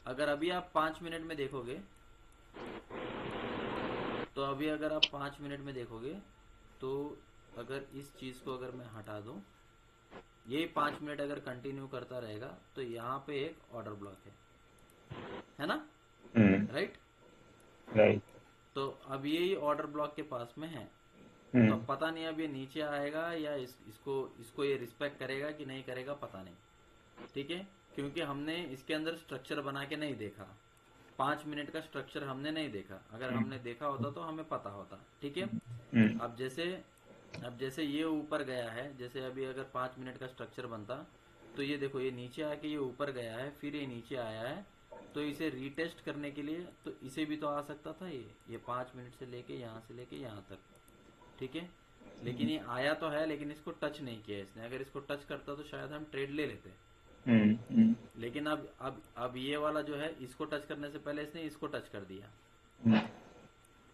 अगर अभी आप 5 मिनट में देखोगे तो अभी अगर आप 5 मिनट में देखोगे तो अगर इस चीज को अगर मैं हटा दूं, ये 5 मिनट अगर कंटिन्यू करता रहेगा तो यहाँ पे एक ऑर्डर ब्लॉक है ना, राइट। राइट। तो अब यही ऑर्डर ब्लॉक के पास में है, तो अब पता नहीं अब ये नीचे आएगा या इसको ये रिस्पेक्ट करेगा कि नहीं करेगा, पता नहीं, ठीक है। क्योंकि हमने इसके अंदर स्ट्रक्चर बना के नहीं देखा, 5 मिनट का स्ट्रक्चर हमने नहीं देखा, अगर हमने देखा होता तो हमें पता होता, ठीक है। अब जैसे ये ऊपर गया है, जैसे अभी अगर 5 मिनट का स्ट्रक्चर बनता तो ये देखो ये नीचे आके ये ऊपर गया है, फिर ये नीचे आया है, तो इसे रीटेस्ट करने के लिए तो इसे भी तो आ सकता था ये 5 मिनट से लेके यहाँ तक, ठीक है। लेकिन ये आया तो है, लेकिन इसको टच नहीं किया इसने। अगर इसको टच करता तो शायद हम ट्रेड ले लेते, लेकिन अब ये वाला जो है इसको टच करने से पहले इसने इसको टच कर दिया,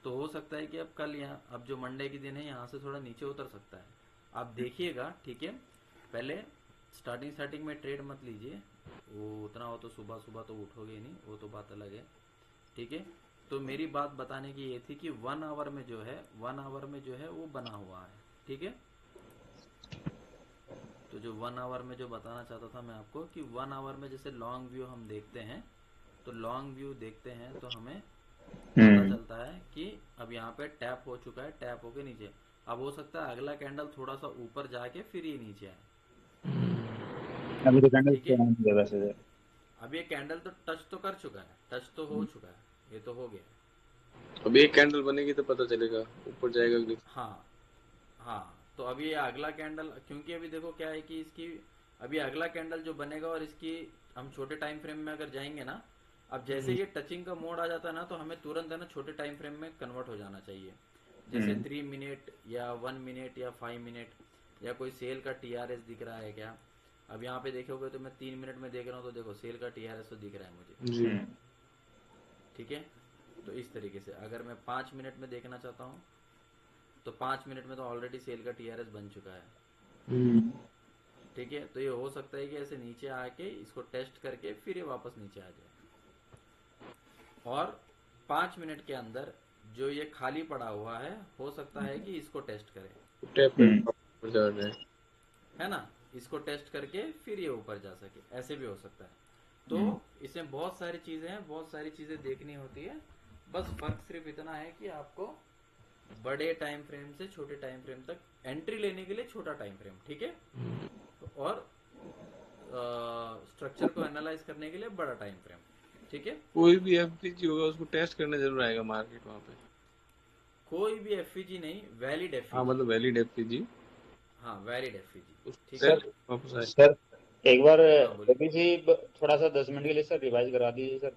तो हो सकता है कि अब कल यहाँ, अब जो मंडे के दिन है यहाँ से थोड़ा नीचे उतर सकता है। आप देखिएगा, ठीक है। पहले स्टार्टिंग में ट्रेड मत लीजिए, वो उतना हो तो सुबह तो उठोगे नहीं, वो तो बात अलग है, ठीक है। तो मेरी बात बताने की ये थी कि 1 आवर में जो है वो बना हुआ है, ठीक है। तो जो 1 आवर में जो बताना चाहता था मैं आपको कि 1 आवर में जैसे लॉन्ग व्यू हम देखते हैं, तो लॉन्ग व्यू देखते हैं तो हमें पता चलता है कि अब यहाँ पे टैप हो चुका है, टैप होके नीचे। अब हो सकता है अगला कैंडल थोड़ा सा ऊपर जाके फिर ये नीचे आए, अभी तो कैंडल ठीक है। है वैसे तो। अब ये कैंडल तो टच तो कर चुका है, टच तो हो चुका है, ये तो हो गया। अब एक कैंडल बनेगी तो पता चलेगा ऊपर जाएगा कि हाँ हाँ, तो अभी ये अगला कैंडल, क्योंकि अभी देखो क्या है कि इसकी अभी अगला कैंडल जो बनेगा और इसकी हम छोटे टाइम फ्रेम में अगर जाएंगे ना, अब जैसे ये टचिंग का मोड आ जाता है ना तो हमें तुरंत है ना छोटे टाइम फ्रेम में कन्वर्ट हो जाना चाहिए। जैसे 3 मिनट या 1 मिनट या 5 मिनट, या कोई सेल का टीआरएस दिख रहा है क्या, अब यहाँ पे देखोगे तो मैं 3 मिनट में देख रहा हूँ, तो देखो सेल का TRS तो दिख रहा है मुझे, जी। ठीक है। तो इस तरीके से अगर मैं 5 मिनट में देखना चाहता हूँ तो 5 मिनट में तो ऑलरेडी सेल का TRS बन चुका है, ठीक है। तो ये हो सकता है कि ऐसे नीचे आके इसको टेस्ट करके फिर ये वापस नीचे आ जाए, और 5 मिनट के अंदर जो ये खाली पड़ा हुआ है हो सकता है कि इसको टेस्ट करें, टैप ऊपर जा जाए। है ना, इसको टेस्ट करके फिर ये ऊपर जा सके, ऐसे भी हो सकता है। तो इसमें बहुत सारी चीजें हैं, बहुत सारी चीजें देखनी होती है। बस फर्क सिर्फ इतना है कि आपको बड़े टाइम फ्रेम से छोटे टाइम फ्रेम तक एंट्री लेने के लिए छोटा टाइम फ्रेम, ठीक है, और स्ट्रक्चर को एनालाइज करने के लिए बड़ा टाइम फ्रेम, ठीक है। कोई भी एफपीजी होगा उसको टेस्ट करने जरूर आएगा मार्केट वहाँ पे। कोई भी एफईजी नहीं, वैलिड हाँ एफईजी, मतलब वैलिड एफपीजी हाँ वैलिड एफईजी, ठीक है। सर वापस आए। सर एक बार हाँ बोलिए, ओबीसी थोड़ा सा 10 मिनट के लिए सर रिवाइज करा दीजिए सर।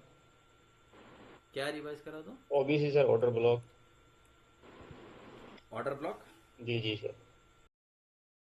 क्या रिवाइज करा दो? OBC sir order block. Order block, जी जी सर।